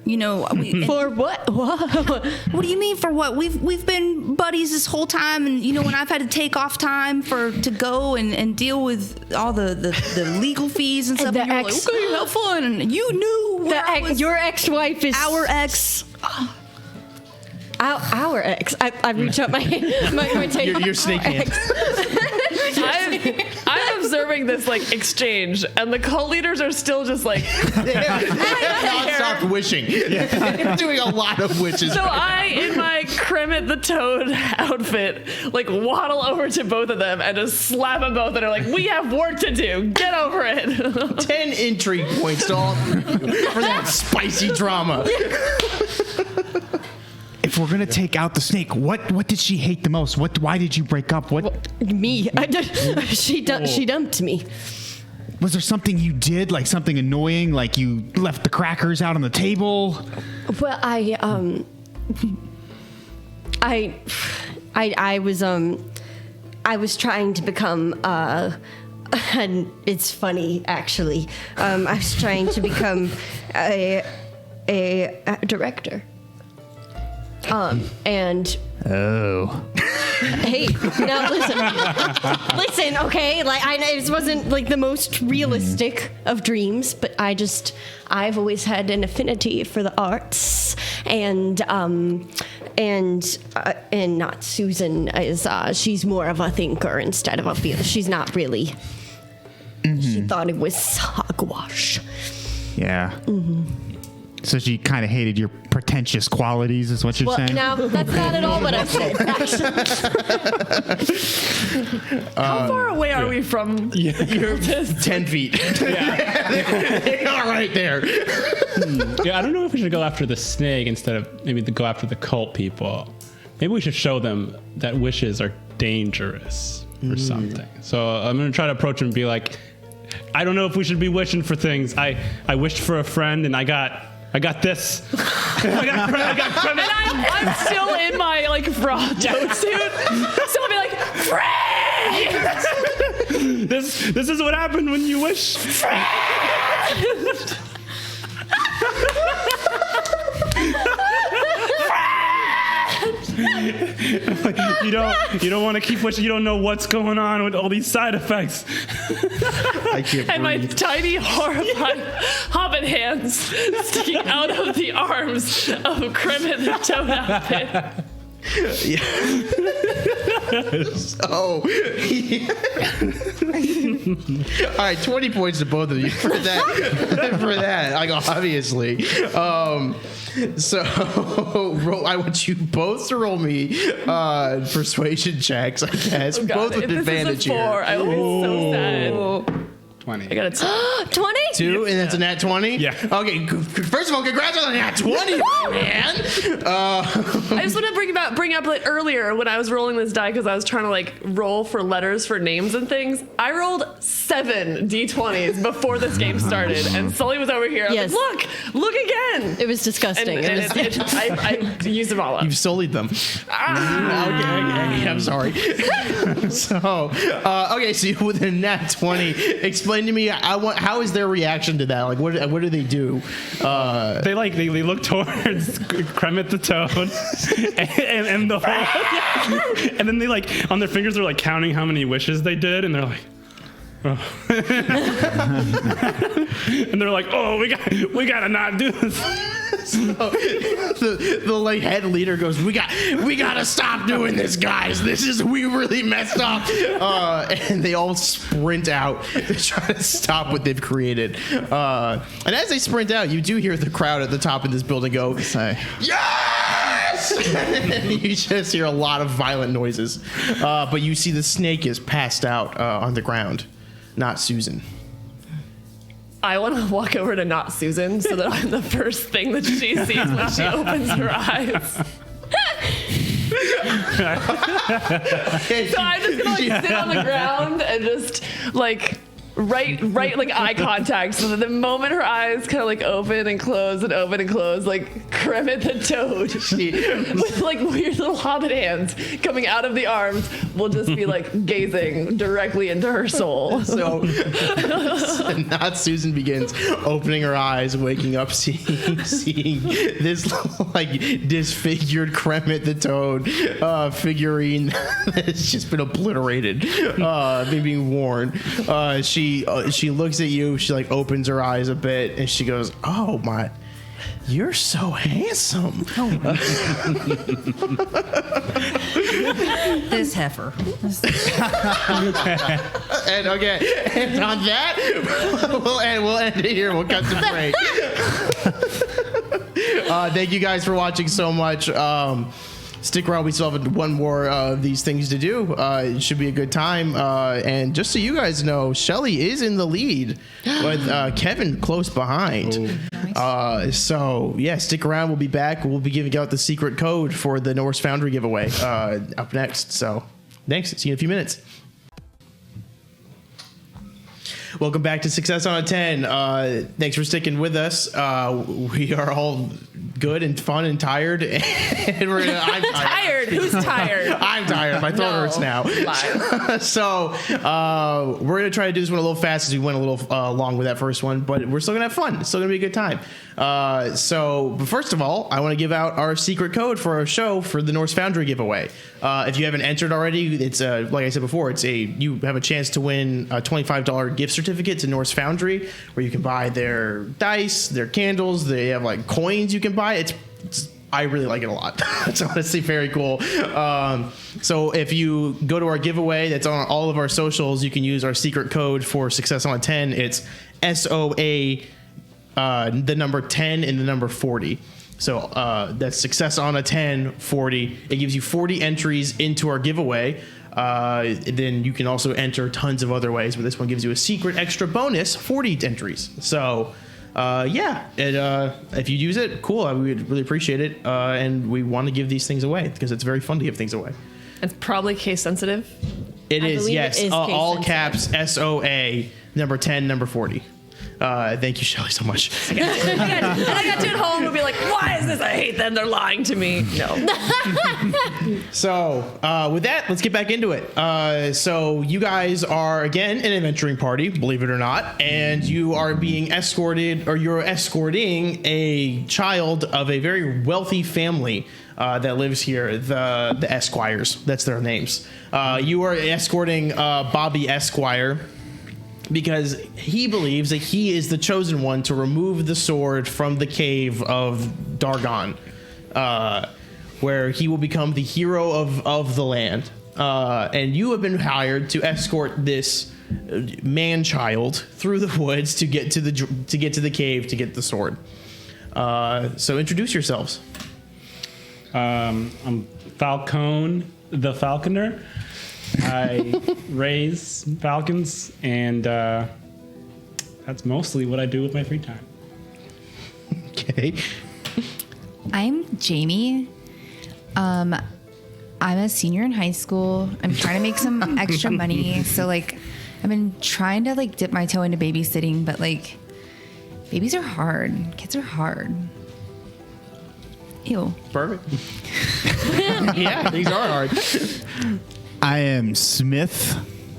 For what? What do you mean for what? We've been buddies this whole time, and when I've had to take off time to go and deal with all the legal fees and stuff. The And you're ex- like, okay, have fun. And you knew where I was. Your ex-wife is Our ex. Our ex. I reach out my hand. My tail. Your snake hand. I'm observing this like exchange, and the cult leaders are still just like Non-stop wishing. They're doing a lot of wishes. So I, in my KREMIT the Toad outfit, like waddle over to both of them and just slap them both and are like, we have work to do. Get over it. 10 intrigue points for that spicy drama. If we're gonna take out the snake, what did she hate the most? Why did you break up? Me. She dumped me. Was there something you did, like something annoying, like you left the crackers out on the table? Well, I was trying to become and it's funny actually. I was trying to become a director. And Oh. hey, now listen, okay? Like it wasn't like the most realistic of dreams, but I've always had an affinity for the arts, and not Susan is she's more of a thinker instead of a feeler. She's not really. She thought it was hogwash. Yeah. So she kind of hated your pretentious qualities, is what you're saying? Now that's not at all what I said. Actually. How far away are we from your 10 feet. Yeah. They are right there. Yeah, I don't know if we should go after the snake instead of maybe go after the cult people. Maybe we should show them that wishes are dangerous or something. So I'm going to try to approach him and be like, I don't know if we should be wishing for things. I wished for a friend and I got this. I got And I'm still in my like raw toad suit. So I'll be like, friend! This is what happened when you wish. You don't want to keep wishing. You don't know what's going on with all these side effects. I can't And my breathe. tiny, horrified hobbit hands sticking out of the arms of KREMIT the Toad outfit. All right, 20 points to both of you for that. For that, like obviously. I want you both to roll me persuasion checks, I guess. Oh God, both with if this advantage is a 4, here. I will be so sad. 20. I got a 20? 2, and that's a nat 20? Yeah. Okay, first of all, congrats on the nat 20, man. I just want to bring up like earlier when I was rolling this die because I was trying to like roll for letters for names and things. I rolled 7 d20s before this game started, and Sully was over here. I was like, look again. It was disgusting. I used them all up. You've sullied them. Okay, I'm sorry. So with a nat 20, explain to me how is their reaction to that? Like, what do they do? They look towards KREMIT the Toad, and the whole, and then they like on their fingers they're like counting how many wishes they did, and they're like. Oh. And they're like, "Oh, we gotta not do this." So the like head leader goes, "We gotta stop doing this, guys. We really messed up." And they all sprint out to try to stop what they've created. And as they sprint out, you do hear the crowd at the top of this building go, "Yes!" And you just hear a lot of violent noises. But you see the snake is passed out on the ground. Not Susan. I want to walk over to not Susan so that I'm the first thing that she sees when she opens her eyes. So I'm just gonna sit on the ground and just right like eye contact, so that the moment her eyes kind of like open and close, like KREMIT the Toad with like weird little hobbit hands coming out of the arms will just be like gazing directly into her soul. So not Susan begins opening her eyes, waking up, seeing this like disfigured KREMIT the Toad figurine that's just been obliterated, being worn. She looks at you, she like opens her eyes a bit, and she goes, "Oh my, you're so handsome." This heifer. And on that, we'll end it here. We'll cut to break. Thank you guys for watching so much. Stick around. We still have one more of these things to do. It should be a good time. And just so you guys know, Shelly is in the lead with Kevin close behind. So yeah, stick around. We'll be back. We'll be giving out the secret code for the Norse Foundry giveaway up next. So thanks. See you in a few minutes. Welcome back to Success on a 10. Thanks for sticking with us. We are all good and fun and tired. And I'm Tired? Who's tired? I'm tired. My throat hurts now. So we're going to try to do this one a little fast as we went a little long with that first one. But we're still going to have fun. It's still going to be a good time. But first of all, I want to give out our secret code for our show for the Norse Foundry giveaway. If you haven't entered already, it's like I said before, you have a chance to win a $25 gift certificate to Norse Foundry, where you can buy their dice, their candles. They have like coins you can buy. I really like it a lot. It's honestly very cool. So if you go to our giveaway that's on all of our socials, you can use our secret code for Success on a 10. It's SOA, the number 10 and the number 40. So that's Success on a 10, 40. It gives you 40 entries into our giveaway. Then you can also enter tons of other ways, but this one gives you a secret extra bonus, 40 entries. So if you use it, cool. We would really appreciate it. And we want to give these things away because it's very fun to give things away. It's probably case sensitive. It is, believe yes. it is All case caps, SOA, number 10, number 40. Thank you, Shelly, so much. I got to at home and be like, why is this? I hate them. They're lying to me. No. So with that, let's get back into it. So you guys are, again, an adventuring party, believe it or not, and you are being escorted, or you're escorting a child of a very wealthy family that lives here, the Esquires. That's their names. You are escorting Bobby Esquire, because he believes that he is the chosen one to remove the sword from the cave of Dargon, where he will become the hero of the land. and you have been hired to escort this man-child through the woods to get to the cave to get the sword. So introduce yourselves. I'm Falcone the Falconer. I raise falcons, and that's mostly what I do with my free time. Okay. I'm Jamie. I'm a senior in high school. I'm trying to make some extra money. So like, I've been trying to like dip my toe into babysitting, but like, babies are hard. Kids are hard. Ew. Perfect. Yeah, these are hard. I am Smith,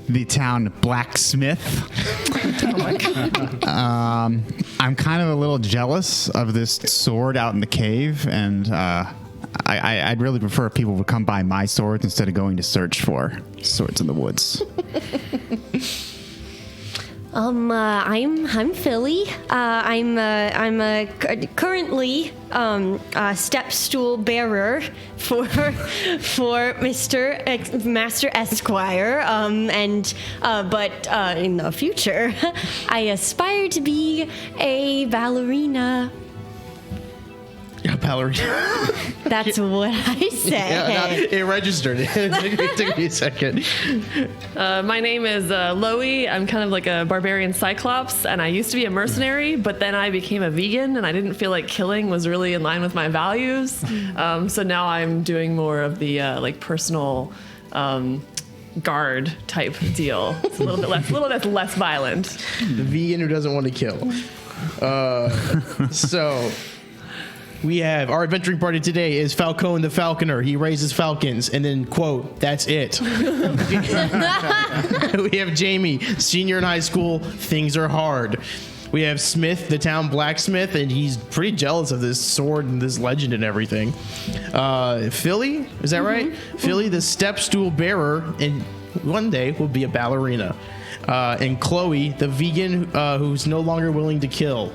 the town blacksmith. I'm kind of a little jealous of this sword out in the cave, and I'd really prefer if people would come by my swords instead of going to search for swords in the woods. I'm Philly. I'm currently a step stool bearer for Master Esquire. But in the future, I aspire to be a ballerina. Yeah, ballerina. That's what I said. Yeah, no, it registered. It took me a second. My name is Loey. I'm kind of like a barbarian cyclops, and I used to be a mercenary, but then I became a vegan, and I didn't feel like killing was really in line with my values. So now I'm doing more of the like personal guard type deal. It's a little bit less violent. The vegan who doesn't want to kill. So we have our adventuring party today is Falcone the Falconer. He raises falcons, and then quote, that's it. We have Jamie, senior in high school. Things are hard. We have Smith, the town blacksmith, and he's pretty jealous of this sword and this legend and everything. Philly, is that right? Philly, the step stool bearer, and one day will be a ballerina. And Chloe, the vegan who's no longer willing to kill.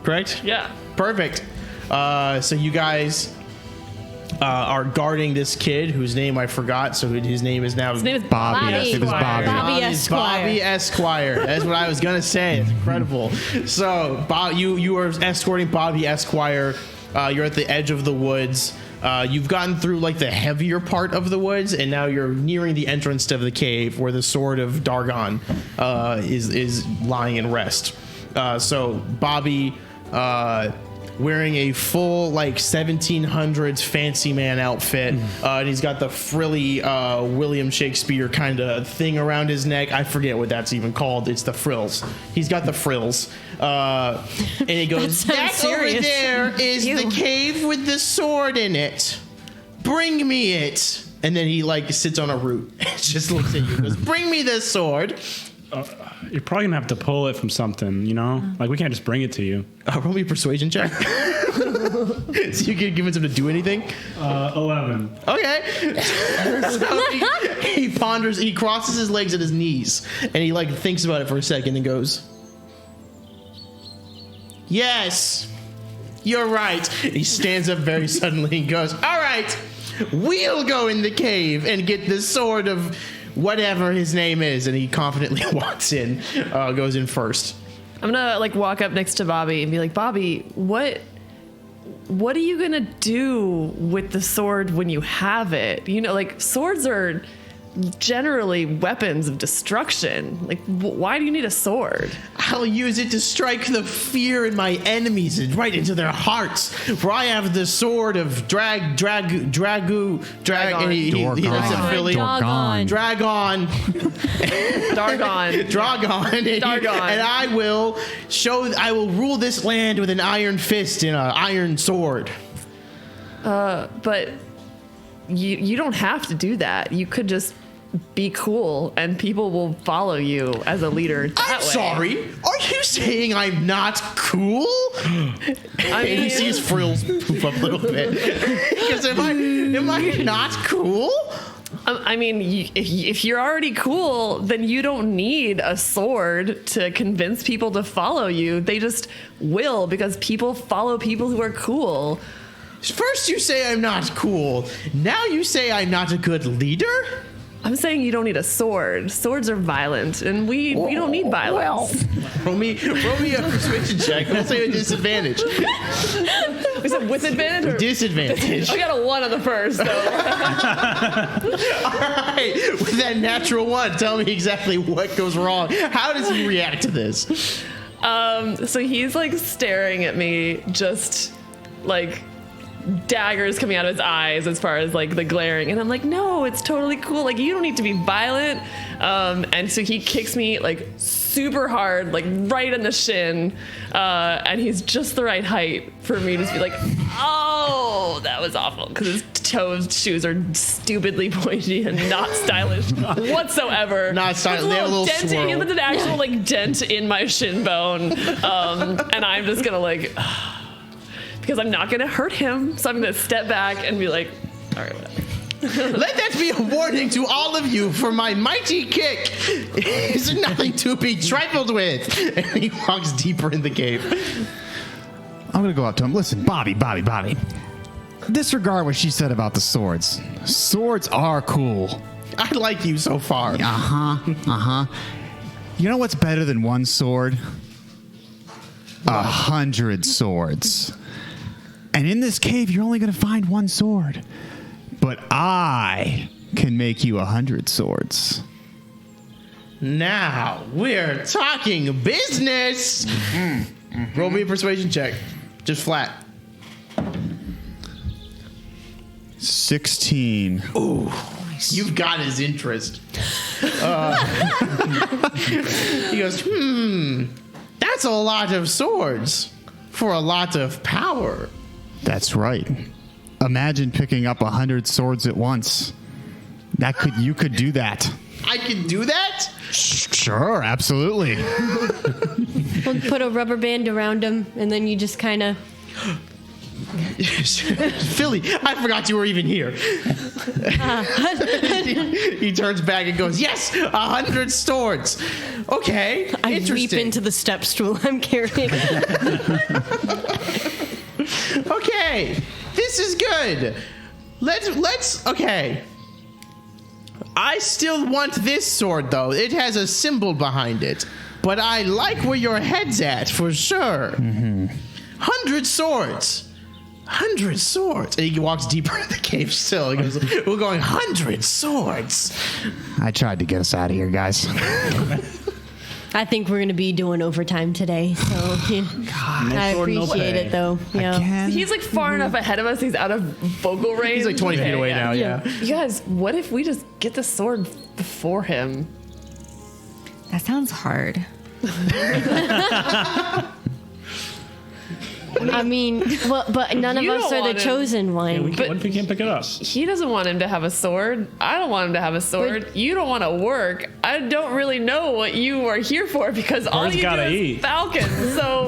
Correct? Yeah. Perfect. So you guys are guarding this kid whose name I forgot. So his name is now His name is Bobby. Bobby. Yes, it was Bobby. Bobby Esquire. Bobby Esquire. That's what I was gonna say. It's incredible. So Bob, you are escorting Bobby Esquire. You're at the edge of the woods. You've gotten through like the heavier part of the woods, and now you're nearing the entrance to the cave where the sword of Dargon is lying in rest. So Bobby, wearing a full like 1700s fancy man outfit, and he's got the frilly William Shakespeare kind of thing around his neck. I forget what that's even called. It's the frills. He's got the frills, and he goes, "That over there is the cave with the sword in it. Bring me it." And then he like sits on a root, just looks at you, and goes, "Bring me this sword." You're probably gonna have to pull it from something, you know? Like, we can't just bring it to you. Roll me a persuasion check. So you can convince him to do anything. 11. Okay. So he ponders, he crosses his legs at his knees, and he like thinks about it for a second and goes, "Yes, you're right." He stands up very suddenly and goes, "All right, we'll go in the cave and get the sword of whatever his name is." And he confidently walks in, goes in first. I'm gonna like walk up next to Bobby and be like, "Bobby, what are you gonna do with the sword when you have it? You know, like swords are generally weapons of destruction. Like, why do you need a sword?" "I'll use it to strike the fear in my enemies and right into their hearts. For I have the sword of Dragon. And he does it, Philly. Dorgon. Dragon. Dargon. Dragon. Dargon. And I will rule this land with an iron fist and an iron sword." But you don't have to do that. You could just be cool and people will follow you as a leader that I'm way. sorry. Are you saying I'm not cool? And you see his frills poof up a little bit. Because am I not cool? I mean, if you're already cool, then you don't need a sword to convince people to follow you. They just will, because people follow people who are cool. First you say I'm not cool. Now you say I'm not a good leader? I'm saying you don't need a sword. Swords are violent, and we don't need violence. Roll me a persuasion check. I'll say a disadvantage. Is it with advantage or Disadvantage. I got a 1 on the first, so All right. With that natural 1, tell me exactly what goes wrong. How does he react to this? so he's like staring at me, just like daggers coming out of his eyes as far as like the glaring, and I'm like, no, it's totally cool, like you don't need to be violent. And so he kicks me like super hard, like right in the shin, and he's just the right height for me to just be like, oh, that was awful, because his shoes are stupidly pointy and not stylish whatsoever. Not stylish. They have a little dent. swirl. He has an actual like dent in my shin bone, and I'm just gonna like. Because I'm not going to hurt him, so I'm going to step back and be like, all right, whatever. Let that be a warning to all of you, for my mighty kick is nothing to be trifled with. And he walks deeper in the cave. I'm going to go up to him. Listen, Bobby. Disregard what she said about the swords. Swords are cool. I like you so far. You know what's better than one sword? 100 swords. And in this cave, you're only going to find one sword. But I can make you 100 swords. Now we're talking business. Roll me a persuasion check. Just flat. 16. Ooh, you've got his interest. He goes, that's a lot of swords for a lot of power. That's right. Imagine picking up 100 swords at once. You could do that. I can do that? Sure, absolutely. We'll put a rubber band around him, and then you just kind of. Philly, I forgot you were even here. He turns back and goes, yes, 100 swords. Okay, I interesting. leap into the step stool I'm carrying. Okay, this is good. Let's okay. I still want this sword, though. It has a symbol behind it. But I like where your head's at, for sure. 100 swords. 100 swords. And he walks deeper in the cave still. He goes, we're going 100 swords. I tried to get us out of here, guys. I think we're going to be doing overtime today, so I sword, no appreciate pay. it, though. Yeah. Again? He's like far enough ahead of us. He's out of vocal range. He's like 20 feet away now, yeah. You guys, what if we just get the sword before him? That sounds hard. I mean, well, but none of You us don't are the want him. chosen one. What if we can't pick it up? He doesn't want him to have a sword. I don't want him to have a sword. You don't want to work. I don't really know what you are here for, because all Birds you do gotta is eat. falcons. So,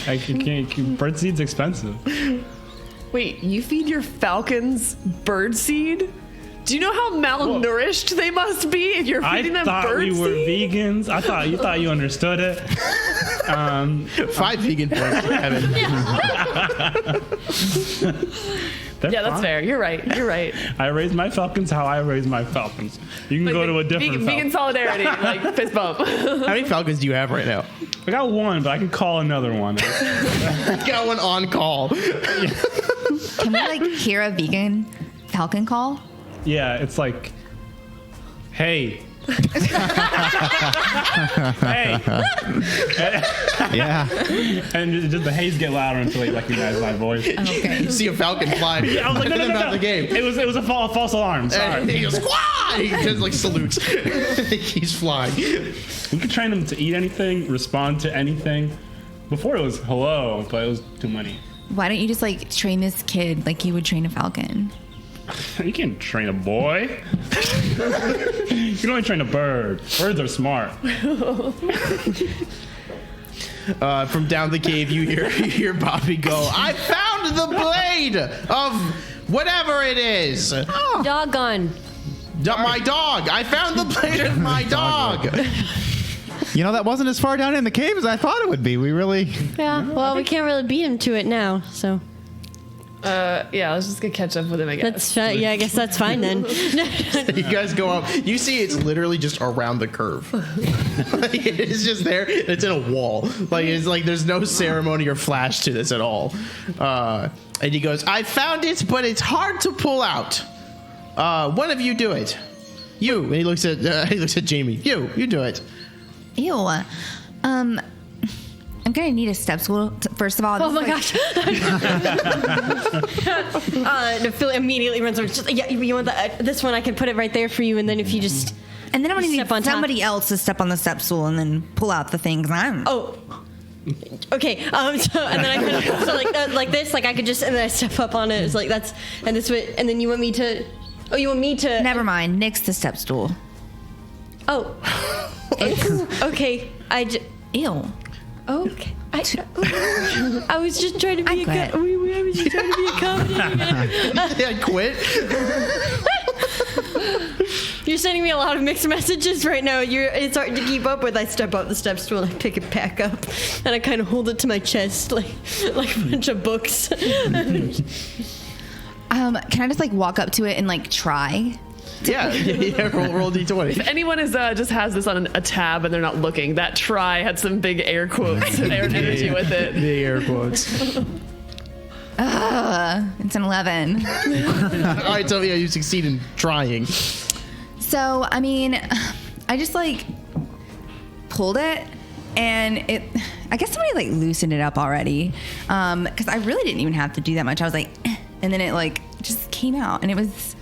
I can't. Bird seed's expensive. wait, you feed your falcons bird seed? Do you know how malnourished they must be if you're I feeding them thought bird we were seed? vegans. I thought you understood it. 5 vegan points for Evan. Yeah, that's fair. You're right. You're right. I raise my falcons how I raise my falcons. You can go to a different vegan falcon. solidarity, like fist bump. How many falcons do you have right now? I got one, but I can call another one. Got one on call. Can we like hear a vegan falcon call? Yeah, it's like, hey. Hey. Yeah. And just the hays get louder until they recognize my voice. Okay. You see a falcon flying. I was like, no, About the game. It was a false alarm. And Sorry. he goes, squaw! He just like salutes. He's flying. We could train them to eat anything, respond to anything. Before it was hello, but it was too many. Why don't you just like train this kid like you would train a falcon? You can't train a boy. You can only train a bird. Birds are smart. From down the cave, you hear Bobby go, I found the blade of whatever it is. Doggone. My dog. I found the blade of my dog. You know, that wasn't as far down in the cave as I thought it would be. We really... Yeah, well, we can't really beat him to it now, so. Yeah, let's just get catch up with him, I guess. That's fine. Yeah, I guess that's fine then. You guys go up. You see it's literally just around the curve. Like, it's just there. It's in a wall. Like it's like there's no ceremony or flash to this at all. And he goes, I found it, but it's hard to pull out. One of you do it. You. And he looks at Jamie. You do it. Ew. I'm gonna need a step stool first of all. Oh my gosh. Phil immediately runs over. Just, yeah, you want this one? I can put it right there for you, and then if you just And then I'm gonna need step on top. somebody else to step on the step stool and then pull out the thing. Oh. Okay. So and then I kind of like this, like I could just and then I step up on it. It's like that's and this way. And then you want me to? Oh, you want me to? Never mind. Nix the step stool. Oh. Okay. Ew. Okay. I was just trying to be quit. I was just trying to be accommodating. I quit. You're sending me a lot of mixed messages right now. It's hard to keep up with. I step up the step stool and I pick it back up, and I kind of hold it to my chest like a bunch of books. Can I just like walk up to it and like try? Yeah. Roll D20. If anyone just has this on a tab and they're not looking, that try had some big air quotes, air energy with it. Big air quotes. It's an 11. All right, so yeah, you succeed in trying. So, I mean, I just like pulled it and I guess somebody like loosened it up already. Cause I really didn't even have to do that much. I was like, and then it like just came out and it was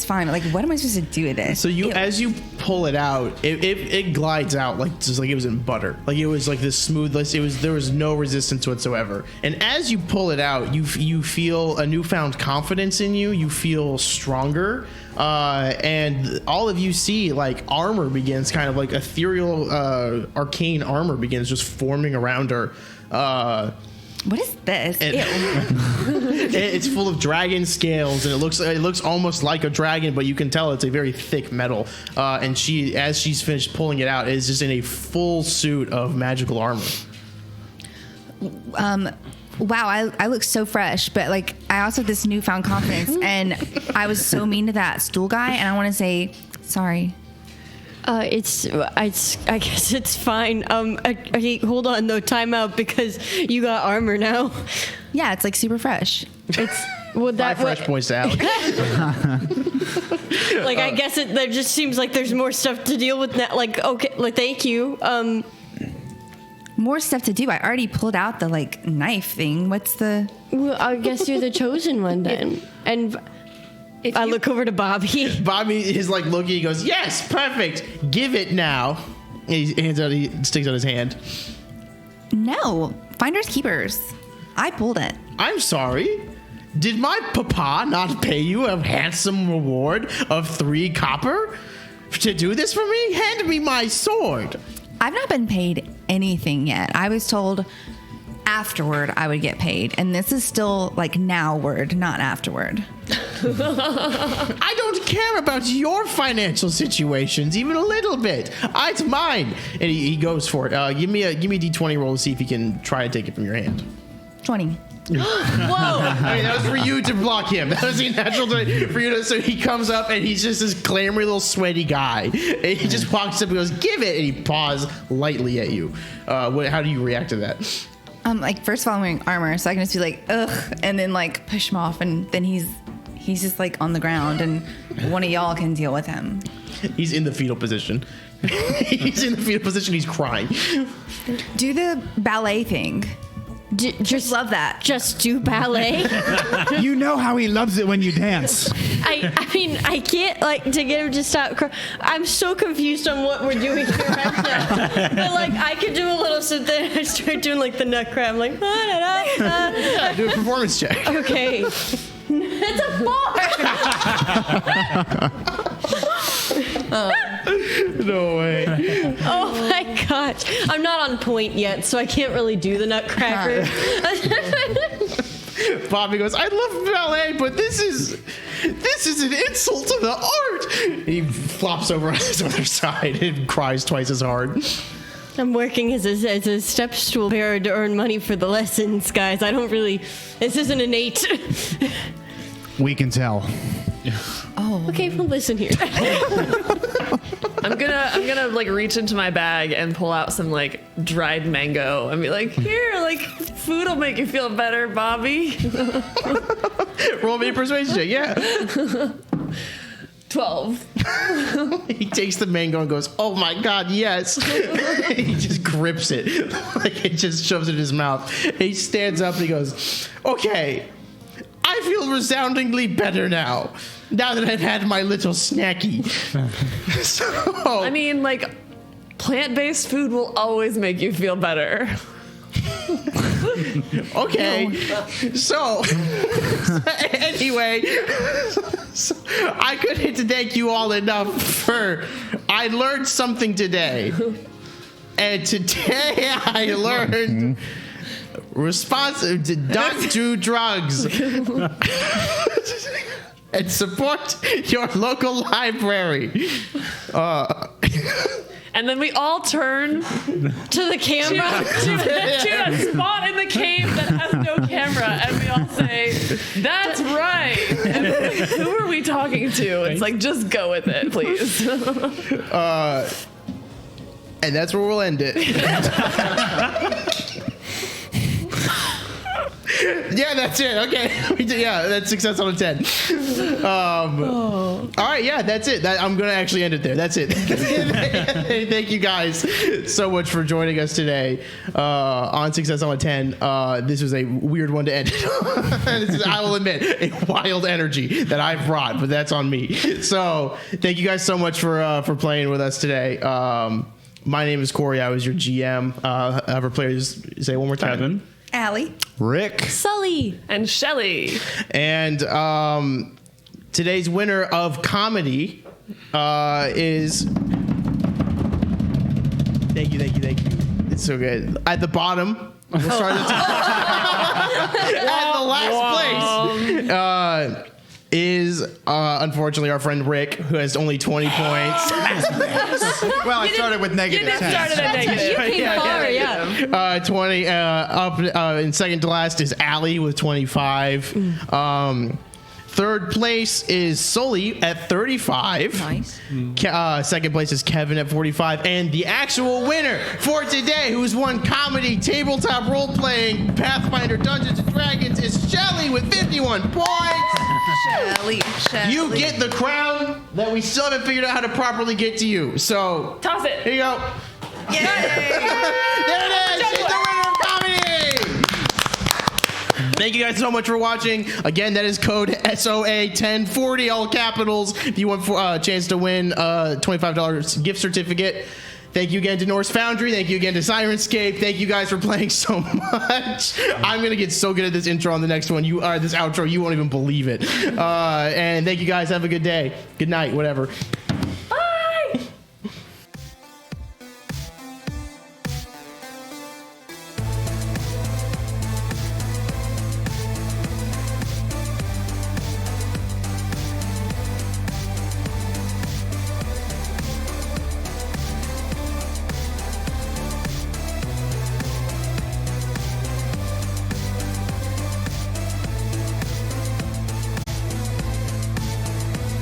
fine. Like, what am I supposed to do with this? So as you pull it out, it glides out like just like it was in butter. Like it was like this smoothness. There was no resistance whatsoever. And as you pull it out, you feel a newfound confidence in you. You feel stronger. And all of you see like armor begins kind of like ethereal, arcane armor begins just forming around her. What is this? It's full of dragon scales, and it looks almost like a dragon, but you can tell it's a very thick metal. And as she's finished pulling it out, is just in a full suit of magical armor. Wow, I look so fresh, but like I also have this newfound confidence, and I was so mean to that stool guy, and I want to say sorry. I guess it's fine. Okay, hold on, no, time out because you got armor now. Yeah, it's like super fresh. It's would that 5 fresh points to Alex. like I guess there just seems like there's more stuff to deal with now. Like okay, like thank you. More stuff to do. I already pulled out the like knife thing. What's the? Well, I guess you're the chosen one then. And I look over to Bobby. Bobby is like looking. He goes, "Yes, perfect. Give it now." And he sticks out his hand. No, finders keepers. I pulled it. I'm sorry. Did my papa not pay you a handsome reward of 3 copper to do this for me? Hand me my sword. I've not been paid anything yet. I was told afterward I would get paid, and this is still like nowward, not afterward. I don't care about your financial situations even a little bit. It's mine. And he goes for it. Give me a D20 roll to see if he can try to take it from your hand. 20. Whoa! I mean, that was for you to block him. That was the natural thing for you to. So he comes up and he's just this clamoury little sweaty guy. And he just walks up and goes, "Give it!" And he paws lightly at you. How do you react to that? Like first of all, I'm wearing armor, so I can just be like, ugh, and then like push him off, and then he's just like on the ground, and one of y'all can deal with him. He's in the fetal position. He's in the fetal position. He's crying. Do the ballet thing. Just love that. Just do ballet. You know how he loves it when you dance. I mean, I can't like to get him to stop crying. I'm so confused on what we're doing here right now. But like, I could do a little. So then I start doing like the nutcracker. I'm like, Yeah, do a performance check. okay. It's a 4. No way. Oh my gosh. I'm not on point yet, so I can't really do the nutcracker. Bobby goes, "I love ballet, but this is an insult to the art." He flops over on his other side and cries twice as hard. I'm working as a step stool bearer to earn money for the lessons, guys. This isn't innate. We can tell. Okay, well, listen here. I'm gonna like reach into my bag and pull out some like dried mango and be like, here, like food will make you feel better, Bobby. Roll me a persuasion check. Yeah. 12. He takes the mango and goes, "Oh my God, yes!" He just grips it, like it just shoves it in his mouth. He stands up and he goes, "Okay, I feel resoundingly better now. Now that I've had my little snacky." So I mean, like, plant-based food will always make you feel better. okay, so anyway. So I couldn't thank you all enough for. I learned something today, and today I learned don't do drugs, and support your local library. And then we all turn To the camera. to a spot in the cave that has no camera, and we all say, "That's right." And we're like, who are we talking to? It's like, just go with it, please. And that's where we'll end it. Yeah, that's it. Okay. Yeah, that's success on a 10. All right, yeah, that's it. I'm going to actually end it there. That's it. Thank you guys so much for joining us today on Success on a 10. This was a weird one to end it on. This is, I will admit, a wild energy that I've brought, but that's on me. So thank you guys so much for playing with us today. My name is Corey. I was your GM. Have our players say it one more time. Kevin. Allie. Rick. Sully. And Shelly. And today's winner of comedy is. Thank you. It's so good. At the bottom, we'll start at the top. At the last place is unfortunately our friend Rick, who has only 20 points. Well, I started with negative You did 10. start at a negative. You came far, yeah. 20 up in second to last is Allie with 25. Third place is Sully at 35. Nice. Second place is Kevin at 45. And the actual winner for today, who's won comedy, tabletop role-playing, Pathfinder, Dungeons & Dragons, is Shelly with 51 points. Shelly. You get the crown that we still haven't figured out how to properly get to you. So, Toss it. here you go. Yay! There it is. She's the winner of comedy. Thank you guys so much for watching. Again, that is code SOA1040, all capitals, if you want a chance to win a $25 gift certificate. Thank you again to Norse Foundry. Thank you again to Sirenscape. Thank you guys for playing so much. I'm going to get so good at this intro on the next one. This outro, you won't even believe it. And thank you guys. Have a good day. Good night, whatever.